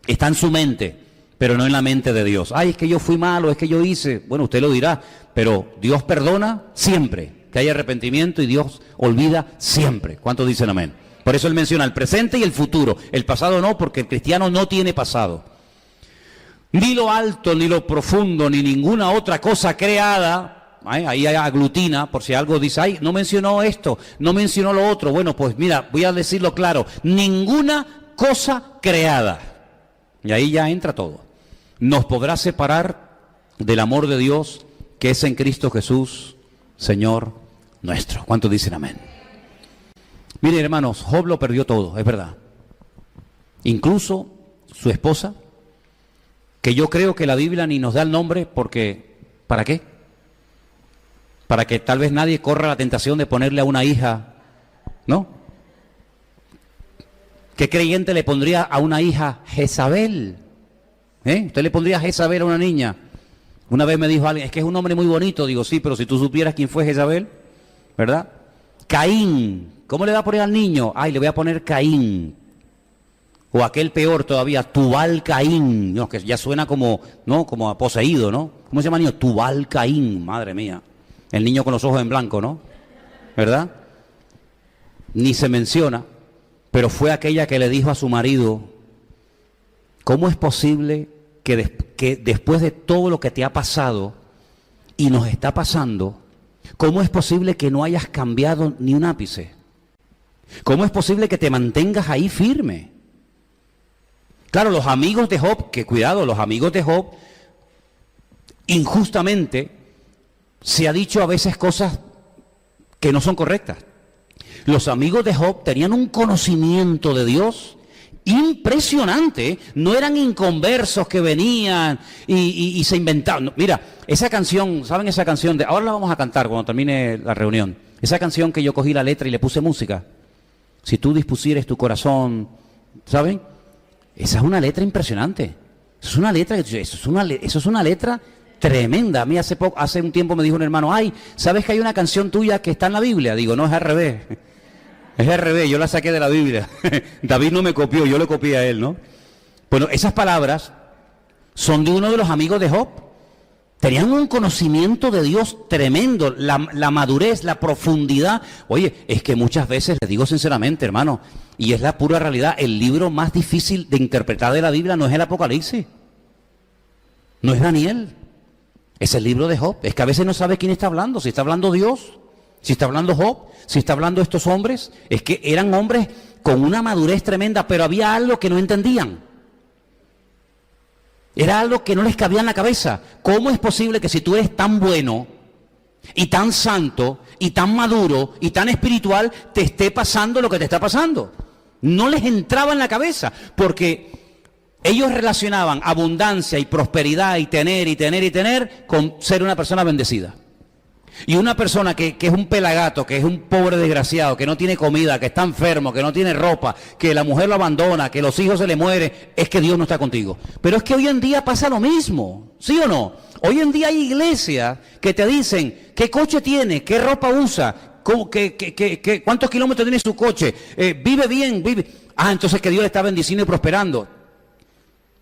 [SPEAKER 1] está en su mente, pero no en la mente de Dios. Ay, es que yo fui malo, es que yo hice. Bueno, usted lo dirá, pero Dios perdona siempre, que haya arrepentimiento, y Dios olvida siempre. ¿Cuántos dicen amén? Por eso él menciona el presente y el futuro. El pasado no, porque el cristiano no tiene pasado. Ni lo alto, ni lo profundo, ni ninguna otra cosa creada. Ahí aglutina, por si algo dice, ay, no mencionó esto, no mencionó lo otro. Bueno, pues mira, voy a decirlo claro, ninguna cosa creada. Y ahí ya entra todo. Nos podrá separar del amor de Dios que es en Cristo Jesús, Señor nuestro. ¿Cuántos dicen amén? Miren, hermanos, Job lo perdió todo, es verdad. Incluso su esposa, que yo creo que la Biblia ni nos da el nombre porque, ¿para qué? Para que tal vez nadie corra la tentación de ponerle a una hija, ¿no? ¿Qué creyente le pondría a una hija Jezabel? ¿Usted le pondría Jezabel a una niña? Una vez me dijo alguien, es que es un nombre muy bonito. Digo, sí, pero si tú supieras quién fue Jezabel, ¿verdad? Caín, ¿cómo le va a poner al niño? Ay, le voy a poner Caín. O aquel peor todavía, Tubal Caín, no, que ya suena como, ¿no? Como a poseído, ¿no? ¿Cómo se llama el niño? Tubal Caín, madre mía. El niño con los ojos en blanco, ¿no? ¿Verdad? Ni se menciona, pero fue aquella que le dijo a su marido, ¿cómo es posible que después de todo lo que te ha pasado y nos está pasando, cómo es posible que no hayas cambiado ni un ápice? ¿Cómo es posible que te mantengas ahí firme? Claro, los amigos de Job, que cuidado, los amigos de Job, injustamente, se ha dicho a veces cosas que no son correctas. Los amigos de Job tenían un conocimiento de Dios impresionante, no eran inconversos que venían y se inventaban. Mira, esa canción, ¿saben esa canción? Ahora la vamos a cantar cuando termine la reunión. Esa canción que yo cogí la letra y le puse música. Si tú dispusieres tu corazón, ¿saben? Esa es una letra impresionante. Eso es una letra tremenda. A mí hace un tiempo me dijo un hermano, ay, ¿sabes que hay una canción tuya que está en la Biblia? Digo, no, es al revés. Es al revés, yo la saqué de la Biblia. David no me copió, yo le copié a él, ¿no? Bueno, esas palabras son de uno de los amigos de Job. Tenían un conocimiento de Dios tremendo, la madurez, la profundidad. Oye, es que muchas veces, les digo sinceramente, hermano, y es la pura realidad, el libro más difícil de interpretar de la Biblia no es el Apocalipsis, no es Daniel, es el libro de Job. Es que a veces no sabes quién está hablando, si está hablando Dios, si está hablando Job, si está hablando estos hombres. Es que eran hombres con una madurez tremenda, pero había algo que no entendían. Era algo que no les cabía en la cabeza. ¿Cómo es posible que si tú eres tan bueno y tan santo y tan maduro y tan espiritual te esté pasando lo que te está pasando? No les entraba en la cabeza, porque ellos relacionaban abundancia y prosperidad y tener con ser una persona bendecida. Y una persona que es un pelagato, que es un pobre desgraciado, que no tiene comida, que está enfermo, que no tiene ropa, que la mujer lo abandona, que los hijos se le mueren, es que Dios no está contigo. Pero es que hoy en día pasa lo mismo, ¿sí o no? Hoy en día hay iglesias que te dicen qué coche tiene, qué ropa usa, cuántos kilómetros tiene su coche, vive bien, vive. Ah, entonces que Dios le está bendiciendo y prosperando.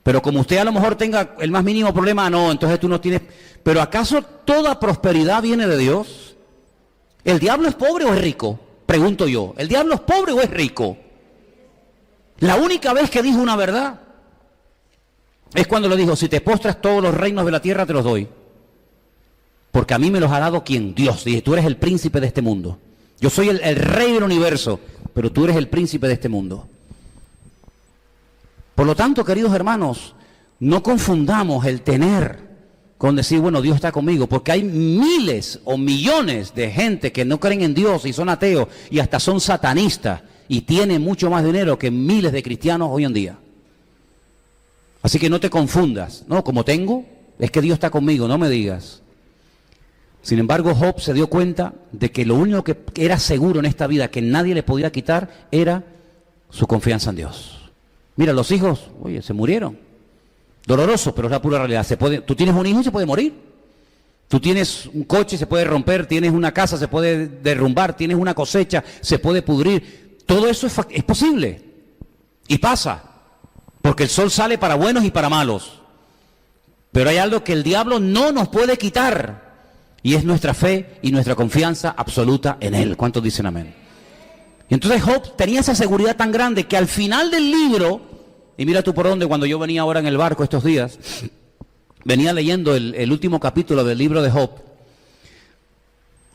[SPEAKER 1] Pero como usted a lo mejor tenga el más mínimo problema, no, entonces tú no tienes... Pero ¿acaso toda prosperidad viene de Dios? ¿El diablo es pobre o es rico? Pregunto yo. ¿El diablo es pobre o es rico? La única vez que dijo una verdad es cuando le dijo, si te postras todos los reinos de la tierra te los doy. Porque a mí me los ha dado ¿quién? Dios. Dije, tú eres el príncipe de este mundo. Yo soy el rey del universo, pero tú eres el príncipe de este mundo. Por lo tanto, queridos hermanos, no confundamos el tener con decir, bueno, Dios está conmigo, porque hay miles o millones de gente que no creen en Dios y son ateos y hasta son satanistas y tienen mucho más dinero que miles de cristianos hoy en día. Así que no te confundas, ¿no? Como tengo, es que Dios está conmigo, no me digas. Sin embargo, Job se dio cuenta de que lo único que era seguro en esta vida, que nadie le podía quitar, era su confianza en Dios. Mira, los hijos, oye, se murieron. Doloroso, pero es la pura realidad. Tú tienes un hijo y se puede morir. Tú tienes un coche, se puede romper. Tienes una casa, se puede derrumbar. Tienes una cosecha, se puede pudrir. Todo eso es posible. Y pasa. Porque el sol sale para buenos y para malos. Pero hay algo que el diablo no nos puede quitar. Y es nuestra fe y nuestra confianza absoluta en Él. ¿Cuántos dicen amén? Y entonces Job tenía esa seguridad tan grande que al final del libro, y mira tú por dónde, cuando yo venía ahora en el barco estos días, venía leyendo el último capítulo del libro de Job.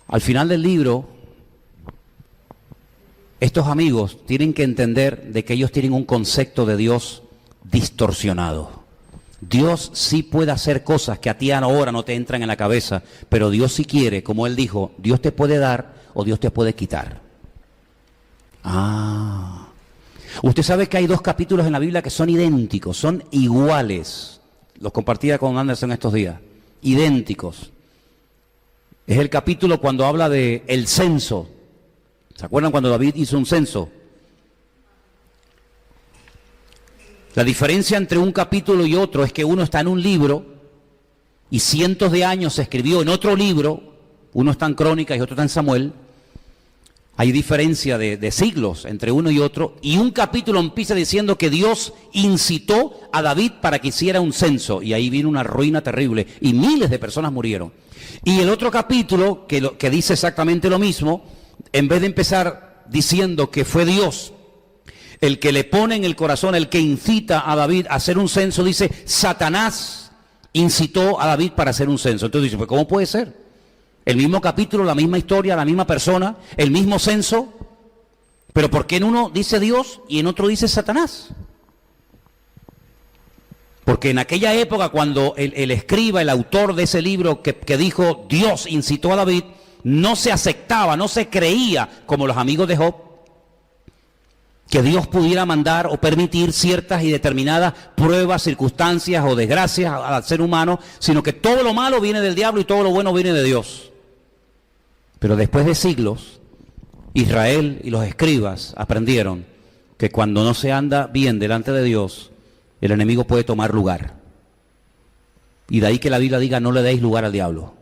[SPEAKER 1] Al final del libro, estos amigos tienen que entender de que ellos tienen un concepto de Dios distorsionado. Dios sí puede hacer cosas que a ti ahora no te entran en la cabeza, pero Dios sí quiere, como Él dijo, Dios te puede dar o Dios te puede quitar. Ah, usted sabe que hay dos capítulos en la Biblia que son idénticos, son iguales. Los compartía con Anderson estos días. Idénticos. Es el capítulo cuando habla de el censo. ¿Se acuerdan cuando David hizo un censo? La diferencia entre un capítulo y otro es que uno está en un libro y cientos de años se escribió en otro libro. Uno está en Crónicas y otro está en Samuel. Hay diferencia de siglos entre uno y otro, y un capítulo empieza diciendo que Dios incitó a David para que hiciera un censo, y ahí vino una ruina terrible, y miles de personas murieron. Y el otro capítulo, que dice exactamente lo mismo, en vez de empezar diciendo que fue Dios el que le pone en el corazón, el que incita a David a hacer un censo, dice, Satanás incitó a David para hacer un censo. Entonces dice, pues ¿cómo puede ser? El mismo capítulo, la misma historia, la misma persona, el mismo censo, pero ¿por qué en uno dice Dios y en otro dice Satanás? Porque en aquella época, cuando el escriba, el autor de ese libro que dijo Dios incitó a David, no se aceptaba, no se creía, como los amigos de Job, que Dios pudiera mandar o permitir ciertas y determinadas pruebas, circunstancias o desgracias al ser humano, sino que todo lo malo viene del diablo y todo lo bueno viene de Dios. Pero después de siglos, Israel y los escribas aprendieron que cuando no se anda bien delante de Dios, el enemigo puede tomar lugar. Y de ahí que la Biblia diga, no le deis lugar al diablo.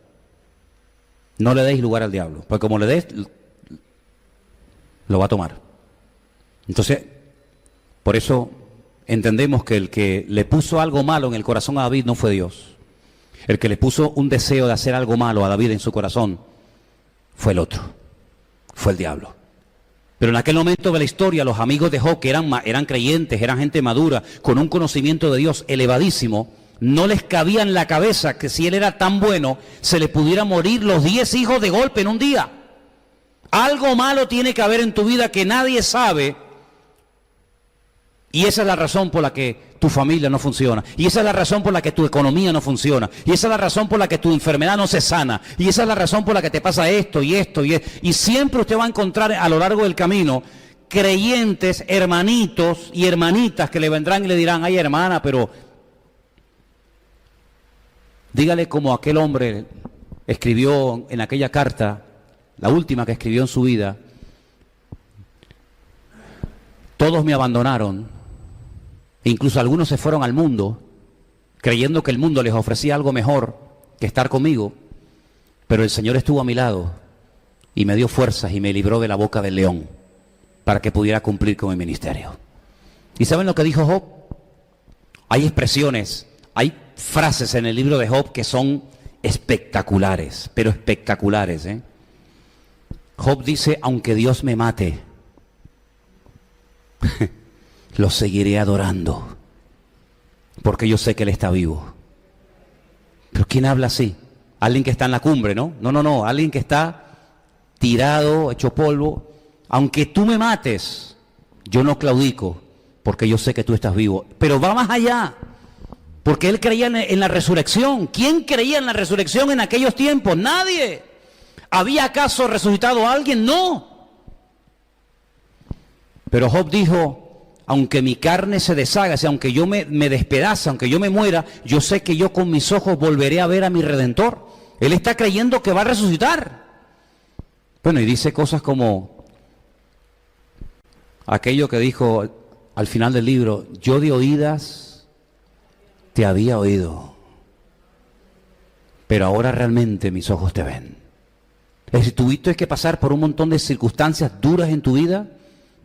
[SPEAKER 1] No le deis lugar al diablo, porque como le des, lo va a tomar. Entonces, por eso entendemos que el que le puso algo malo en el corazón a David no fue Dios. El que le puso un deseo de hacer algo malo a David en su corazón fue el otro, fue el diablo. Pero en aquel momento de la historia, los amigos de Job, que eran creyentes, eran gente madura, con un conocimiento de Dios elevadísimo, no les cabía en la cabeza que si él era tan bueno, se le pudiera morir los 10 hijos de golpe en un día. Algo malo tiene que haber en tu vida que nadie sabe. Y esa es la razón por la que tu familia no funciona. Y esa es la razón por la que tu economía no funciona. Y esa es la razón por la que tu enfermedad no se sana. Y esa es la razón por la que te pasa esto y esto y esto. Y siempre usted va a encontrar a lo largo del camino creyentes, hermanitos y hermanitas que le vendrán y le dirán, ay hermana, pero dígale como aquel hombre escribió en aquella carta, la última que escribió en su vida, todos me abandonaron. Incluso algunos se fueron al mundo, creyendo que el mundo les ofrecía algo mejor que estar conmigo, pero el Señor estuvo a mi lado y me dio fuerzas y me libró de la boca del león para que pudiera cumplir con mi ministerio. ¿Y saben lo que dijo Job? Hay expresiones, hay frases en el libro de Job que son espectaculares, pero espectaculares, ¿eh? Job dice, aunque Dios me mate, lo seguiré adorando, porque yo sé que Él está vivo. Pero ¿quién habla así? Alguien que está en la cumbre, ¿no? No, alguien que está tirado, hecho polvo. Aunque tú me mates, yo no claudico, porque yo sé que tú estás vivo. Pero va más allá, porque él creía en la resurrección. ¿Quién creía en la resurrección en aquellos tiempos? Nadie. ¿Había acaso resucitado a alguien? No. Pero Job dijo, aunque mi carne se deshaga, o sea, aunque yo me despedace, aunque yo me muera, yo sé que yo con mis ojos volveré a ver a mi Redentor. Él está creyendo que va a resucitar. Bueno, y dice cosas como aquello que dijo al final del libro, yo de oídas te había oído, pero ahora realmente mis ojos te ven. Es decir, tuviste que pasar por un montón de circunstancias duras en tu vida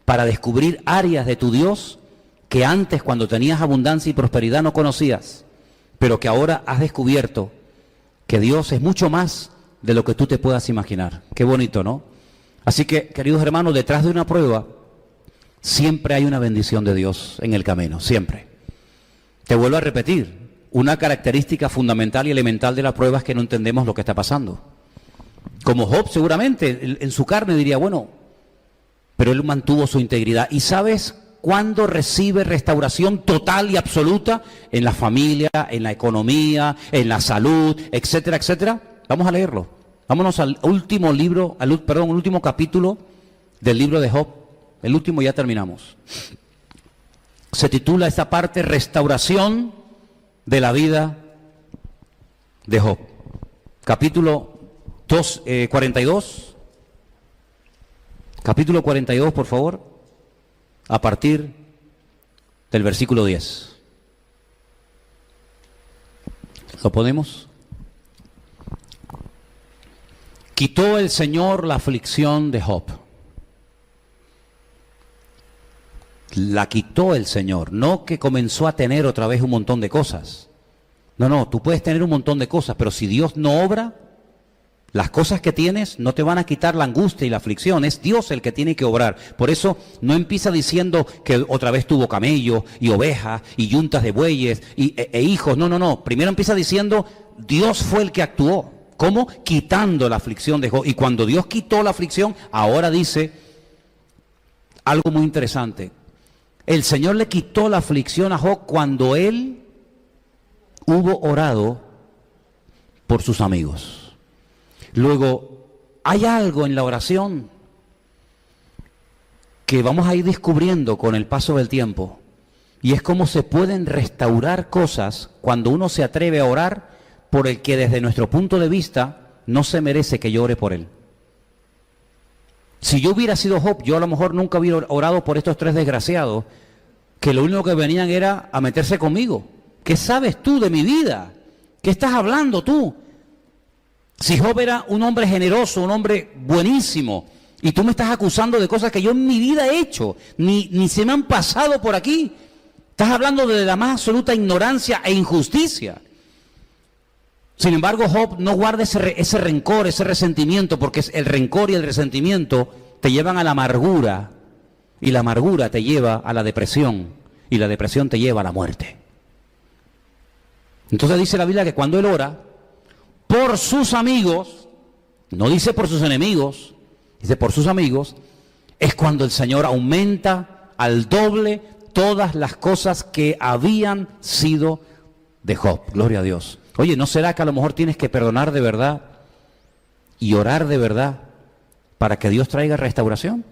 [SPEAKER 1] para descubrir áreas de tu Dios que antes, cuando tenías abundancia y prosperidad, no conocías, pero que ahora has descubierto que Dios es mucho más de lo que tú te puedas imaginar. Qué bonito, ¿no? Así que, queridos hermanos, detrás de una prueba siempre hay una bendición de Dios en el camino, siempre. Te vuelvo a repetir, una característica fundamental y elemental de la prueba es que no entendemos lo que está pasando. Como Job seguramente en su carne diría, bueno, pero él mantuvo su integridad. ¿Y sabes cuándo recibe restauración total y absoluta? En la familia, en la economía, en la salud, etcétera, etcétera. Vamos a leerlo. Vámonos al último libro, último capítulo del libro de Job. El último, ya terminamos. Se titula esta parte Restauración de la vida de Job. Capítulo 42. Capítulo 42, por favor, a partir del versículo 10. ¿Lo ponemos? Quitó el Señor la aflicción de Job. La quitó el Señor, no que comenzó a tener otra vez un montón de cosas. No, tú puedes tener un montón de cosas, pero si Dios no obra, las cosas que tienes no te van a quitar la angustia y la aflicción, es Dios el que tiene que obrar. Por eso no empieza diciendo que otra vez tuvo camellos y ovejas y yuntas de bueyes e hijos, no. Primero empieza diciendo, Dios fue el que actuó. ¿Cómo? Quitando la aflicción de Job. Y cuando Dios quitó la aflicción, ahora dice algo muy interesante. El Señor le quitó la aflicción a Job cuando él hubo orado por sus amigos. Luego, hay algo en la oración que vamos a ir descubriendo con el paso del tiempo, y es cómo se pueden restaurar cosas cuando uno se atreve a orar por el que desde nuestro punto de vista no se merece que yo ore por él. Si yo hubiera sido Job, yo a lo mejor nunca hubiera orado por estos tres desgraciados, que lo único que venían era a meterse conmigo. ¿Qué sabes tú de mi vida? ¿Qué estás hablando tú? Si Job era un hombre generoso, un hombre buenísimo, y tú me estás acusando de cosas que yo en mi vida he hecho, ni se me han pasado por aquí. Estás hablando de la más absoluta ignorancia e injusticia. Sin embargo, Job no guarda ese rencor, ese resentimiento, porque el rencor y el resentimiento te llevan a la amargura, y la amargura te lleva a la depresión, y la depresión te lleva a la muerte. Entonces dice la Biblia que cuando él ora por sus amigos, no dice por sus enemigos, dice por sus amigos, es cuando el Señor aumenta al doble todas las cosas que habían sido de Job. Gloria a Dios. Oye, ¿no será que a lo mejor tienes que perdonar de verdad y orar de verdad para que Dios traiga restauración?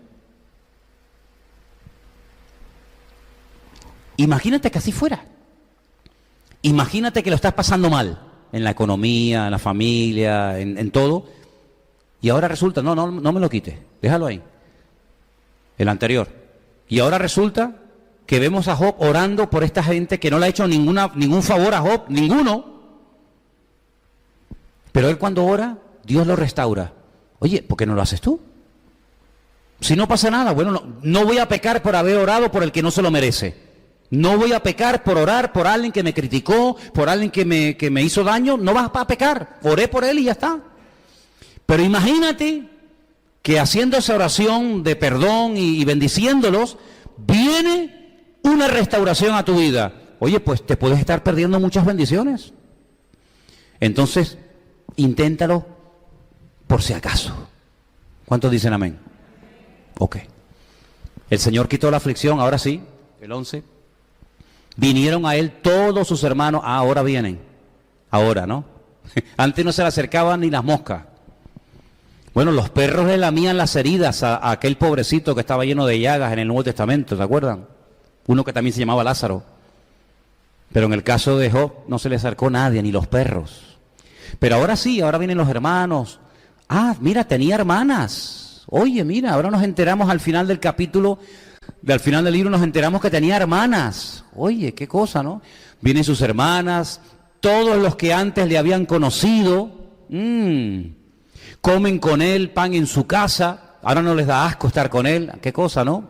[SPEAKER 1] Imagínate que así fuera. Imagínate que lo estás pasando mal en la economía, en la familia, en todo, y ahora resulta, no me lo quites, déjalo ahí, el anterior. Y ahora resulta que vemos a Job orando por esta gente que no le ha hecho ningún favor a Job, ninguno. Pero él cuando ora, Dios lo restaura. Oye, ¿por qué no lo haces tú? Si no pasa nada, bueno, no voy a pecar por haber orado por el que no se lo merece. No voy a pecar por orar por alguien que me criticó, por alguien que me hizo daño. No vas a pecar. Oré por él y ya está. Pero imagínate que haciendo esa oración de perdón y bendiciéndolos, viene una restauración a tu vida. Oye, pues te puedes estar perdiendo muchas bendiciones. Entonces, inténtalo por si acaso. ¿Cuántos dicen amén? Ok. El Señor quitó la aflicción, ahora sí, el 11. Vinieron a él todos sus hermanos, ahora vienen, ahora, ¿no? Antes no se le acercaban ni las moscas. Bueno, los perros le lamían las heridas a aquel pobrecito que estaba lleno de llagas en el Nuevo Testamento, ¿se acuerdan? Uno que también se llamaba Lázaro. Pero en el caso de Job no se le acercó nadie, ni los perros. Pero ahora sí, ahora vienen los hermanos. Ah, mira, tenía hermanas. Oye, mira, ahora nos enteramos al final del capítulo, al final del libro nos enteramos que tenía hermanas. Oye, qué cosa, ¿no? Vienen sus hermanas, todos los que antes le habían conocido, comen con él pan en su casa, ahora no les da asco estar con él, qué cosa, ¿no?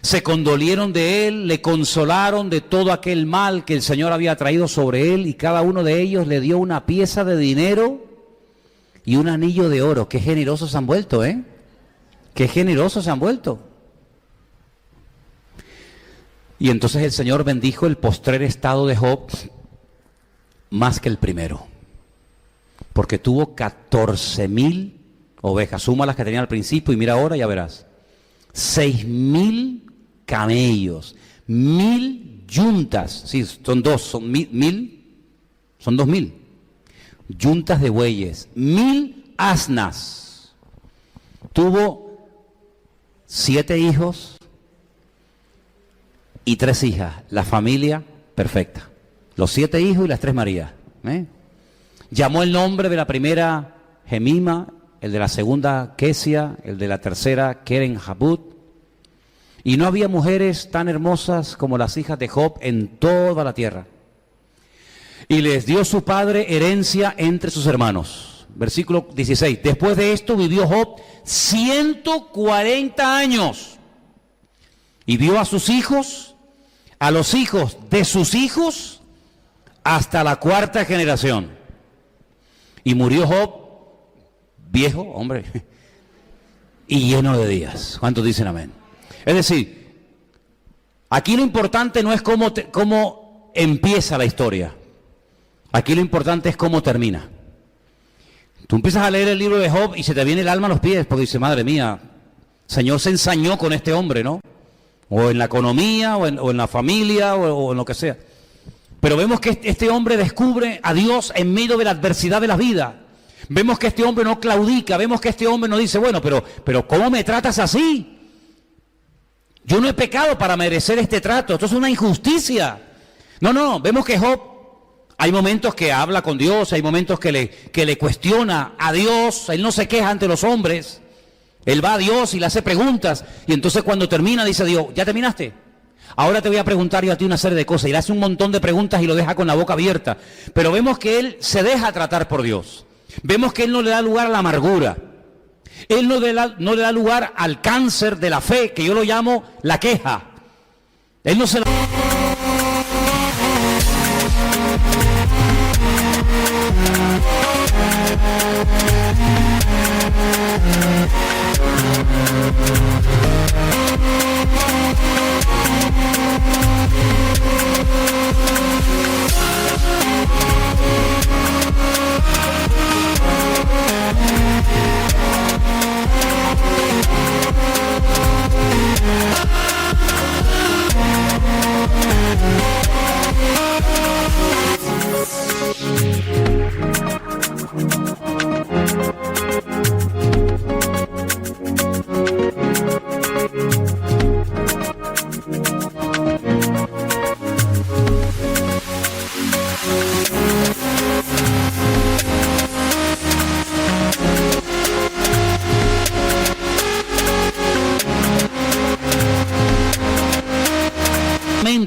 [SPEAKER 1] Se condolieron de él, le consolaron de todo aquel mal que el Señor había traído sobre él, y cada uno de ellos le dio una pieza de dinero y un anillo de oro. Qué generosos se han vuelto, ¿eh? Qué generosos se han vuelto. Y entonces el Señor bendijo el postrer estado de Job más que el primero, porque tuvo 14,000 ovejas, suma las que tenía al principio y mira ahora, ya verás, 6,000 camellos, 1,000 yuntas, sí, son dos, son 2,000 yuntas de bueyes, 1,000 asnas, tuvo 7 hijos y 3 hijas, la familia perfecta, los 7 hijos y las 3 Marías. Llamó el nombre de la primera Jemima, el de la segunda Kesia, el de la tercera Keren Habut. Y no había mujeres tan hermosas como las hijas de Job en toda la tierra. Y les dio su padre herencia entre sus hermanos. Versículo 16. Después de esto vivió Job 140 años. Y vio a sus hijos, a los hijos de sus hijos, hasta la 4ª generación. Y murió Job, viejo, hombre, y lleno de días. ¿Cuántos dicen amén? Es decir, aquí lo importante no es cómo empieza la historia. Aquí lo importante es cómo termina. Tú empiezas a leer el libro de Job y se te viene el alma a los pies, porque dice, madre mía, Señor se ensañó con este hombre, ¿no? O en la economía, o en la familia, o en lo que sea. Pero vemos que este hombre descubre a Dios en medio de la adversidad de la vida. Vemos que este hombre no claudica, vemos que este hombre no dice, bueno, pero ¿cómo me tratas así? Yo no he pecado para merecer este trato, esto es una injusticia. No, vemos que Job, hay momentos que habla con Dios, hay momentos que le cuestiona a Dios, él no se queja ante los hombres, él va a Dios y le hace preguntas, y entonces cuando termina dice Dios, ¿ya terminaste? Ahora te voy a preguntar yo a ti una serie de cosas. Y le hace un montón de preguntas y lo deja con la boca abierta. Pero vemos que él se deja tratar por Dios. Vemos que él no le da lugar a la amargura. Él no le da lugar al cáncer de la fe, que yo lo llamo la queja. Él no se la...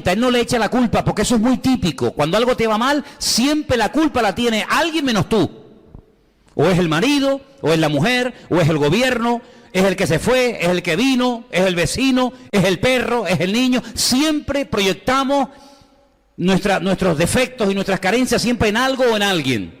[SPEAKER 1] Él no le echa la culpa, porque eso es muy típico. Cuando algo te va mal, siempre la culpa la tiene alguien menos tú. O es el marido, o es la mujer, o es el gobierno, es el que se fue, es el que vino, es el vecino, es el perro, es el niño. Siempre proyectamos nuestros defectos y nuestras carencias siempre en algo o en alguien.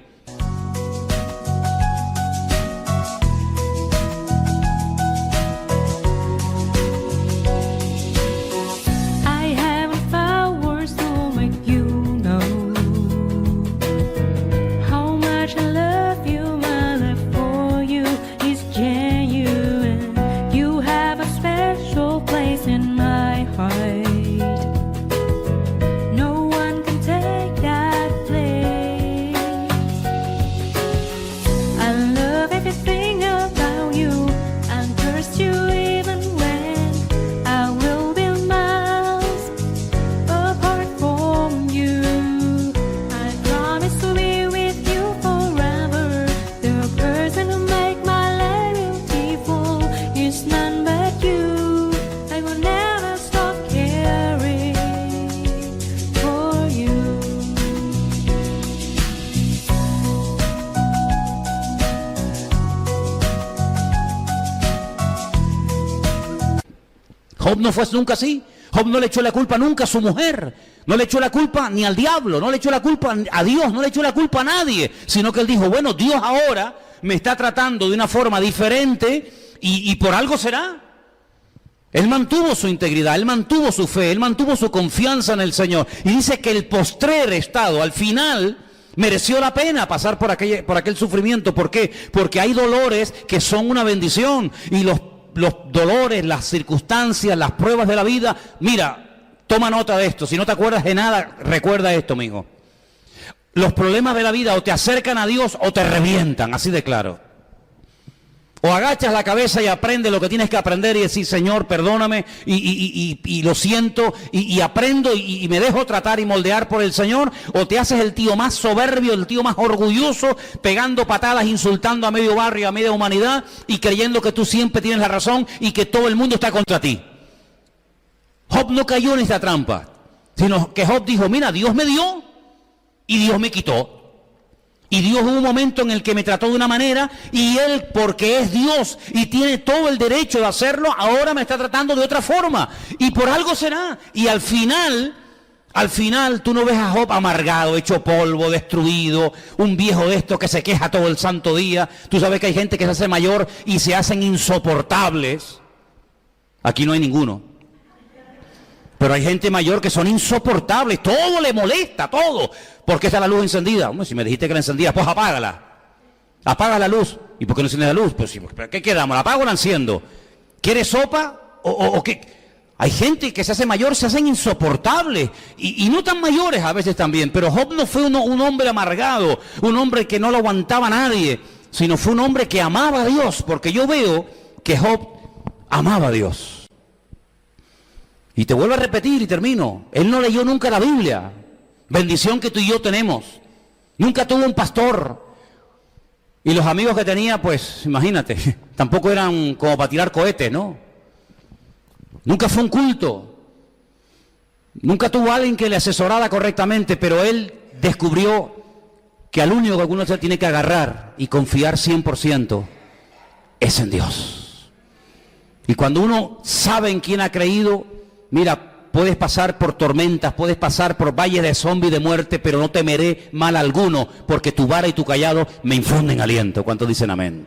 [SPEAKER 1] Job no fue nunca así. Job no le echó la culpa nunca a su mujer, no le echó la culpa ni al diablo, no le echó la culpa a Dios, no le echó la culpa a nadie, sino que él dijo, bueno, Dios ahora me está tratando de una forma diferente y por algo será. Él mantuvo su integridad, él mantuvo su fe, él mantuvo su confianza en el Señor. Y dice que el postrer estado, al final, mereció la pena pasar por aquel sufrimiento. ¿Por qué? Porque hay dolores que son una bendición y los dolores, las circunstancias, las pruebas de la vida, mira, toma nota de esto, si no te acuerdas de nada, recuerda esto, mijo. Los problemas de la vida o te acercan a Dios o te revientan, así de claro. O agachas la cabeza y aprendes lo que tienes que aprender y decir, Señor, perdóname y lo siento y aprendo y me dejo tratar y moldear por el Señor. O te haces el tío más soberbio, el tío más orgulloso, pegando patadas, insultando a medio barrio, a media humanidad y creyendo que tú siempre tienes la razón y que todo el mundo está contra ti. Job no cayó en esta trampa, sino que Job dijo, mira, Dios me dio y Dios me quitó. Y Dios hubo un momento en el que me trató de una manera y Él, porque es Dios y tiene todo el derecho de hacerlo, ahora me está tratando de otra forma. Y por algo será. Y al final tú no ves a Job amargado, hecho polvo, destruido, un viejo de estos que se queja todo el santo día. Tú sabes que hay gente que se hace mayor y se hacen insoportables. Aquí no hay ninguno. Pero hay gente mayor que son insoportables, todo le molesta, todo. ¿Por qué está la luz encendida? Hombre, si me dijiste que la encendías, pues apágala. Apaga la luz. ¿Y por qué no enciendes la luz? Pues, ¿qué quedamos? ¿La apago o la enciendo? ¿Quieres sopa o qué? Hay gente que se hace mayor, se hacen insoportables. Y no tan mayores a veces también. Pero Job no fue un hombre amargado, un hombre que no lo aguantaba a nadie, sino fue un hombre que amaba a Dios. Porque yo veo que Job amaba a Dios. Y te vuelvo a repetir y termino. Él no leyó nunca la Biblia. Bendición que tú y yo tenemos. Nunca tuvo un pastor. Y los amigos que tenía, pues, imagínate, tampoco eran como para tirar cohetes, ¿no? Nunca fue un culto. Nunca tuvo a alguien que le asesorara correctamente, pero él descubrió que al único que uno se tiene que agarrar y confiar 100% es en Dios. Y cuando uno sabe en quién ha creído, mira, puedes pasar por tormentas, puedes pasar por valles de zombie y de muerte, pero no temeré mal alguno, porque tu vara y tu cayado me infunden aliento. ¿Cuántos dicen amén?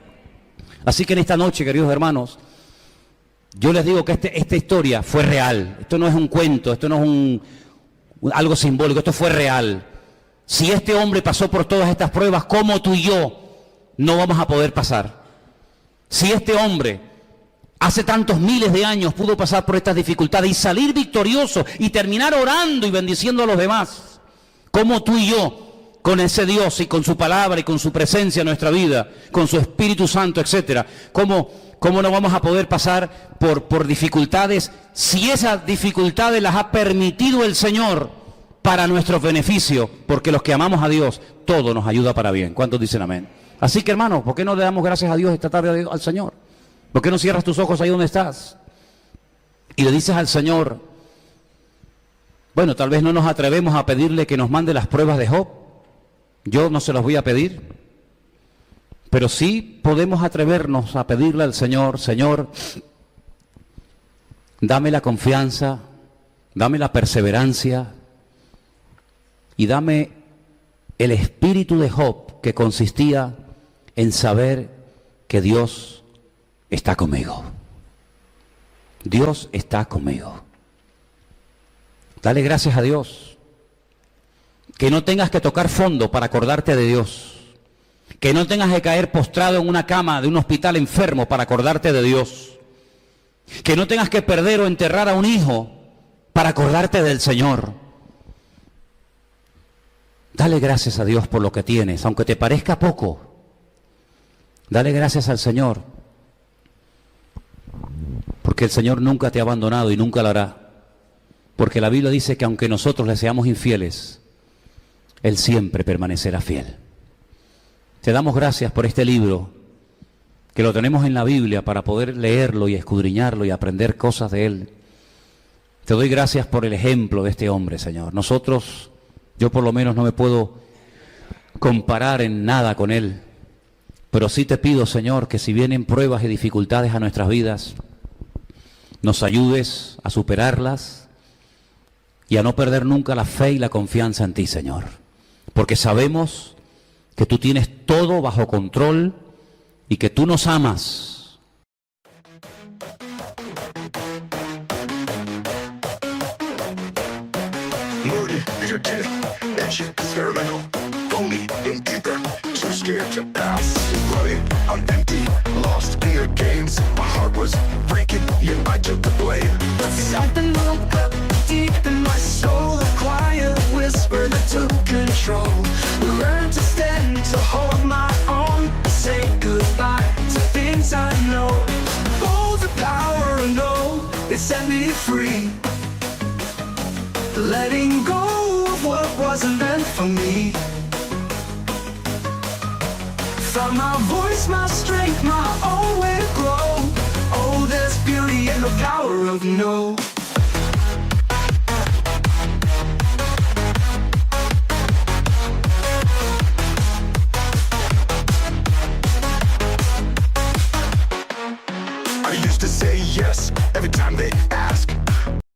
[SPEAKER 1] Así que en esta noche, queridos hermanos, yo les digo que esta historia fue real. Esto no es un cuento, esto no es algo simbólico, esto fue real. Si este hombre pasó por todas estas pruebas, ¿cómo tú y yo no vamos a poder pasar? Si este hombre hace tantos miles de años pudo pasar por estas dificultades y salir victorioso y terminar orando y bendiciendo a los demás, ¿cómo tú y yo, con ese Dios y con su palabra y con su presencia en nuestra vida, con su Espíritu Santo, etcétera, ¿cómo no vamos a poder pasar por dificultades si esas dificultades las ha permitido el Señor para nuestro beneficio? Porque los que amamos a Dios, todo nos ayuda para bien. ¿Cuántos dicen amén? Así que, hermanos, ¿por qué no le damos gracias a Dios esta tarde al Señor? ¿Por qué no cierras tus ojos ahí donde estás? Y le dices al Señor, bueno, tal vez no nos atrevemos a pedirle que nos mande las pruebas de Job. Yo no se las voy a pedir. Pero sí podemos atrevernos a pedirle al Señor, Señor, dame la confianza, dame la perseverancia y dame el espíritu de Job, que consistía en saber que Dios está conmigo. Dios está conmigo. Dale gracias a Dios. Que no tengas que tocar fondo para acordarte de Dios. Que no tengas que caer postrado en una cama de un hospital enfermo para acordarte de Dios. Que no tengas que perder o enterrar a un hijo para acordarte del Señor. Dale gracias a Dios por lo que tienes, aunque te parezca poco. Dale gracias al Señor, porque el Señor nunca te ha abandonado y nunca lo hará. Porque la Biblia dice que aunque nosotros le seamos infieles, Él siempre permanecerá fiel. Te damos gracias por este libro, que lo tenemos en la Biblia para poder leerlo y escudriñarlo y aprender cosas de él. Te doy gracias por el ejemplo de este hombre, Señor. Nosotros, yo por lo menos no me puedo comparar en nada con él, pero sí te pido, Señor, que si vienen pruebas y dificultades a nuestras vidas, nos ayudes a superarlas y a no perder nunca la fe y la confianza en ti, Señor. Porque sabemos que tú tienes todo bajo control y que tú nos amas.
[SPEAKER 2] To hold my own, say goodbye to things I know. Oh, the power I know, it set me free. Letting go of what wasn't meant for me. Found my voice, my strength, my own way to grow. Oh, there's beauty in the power of no.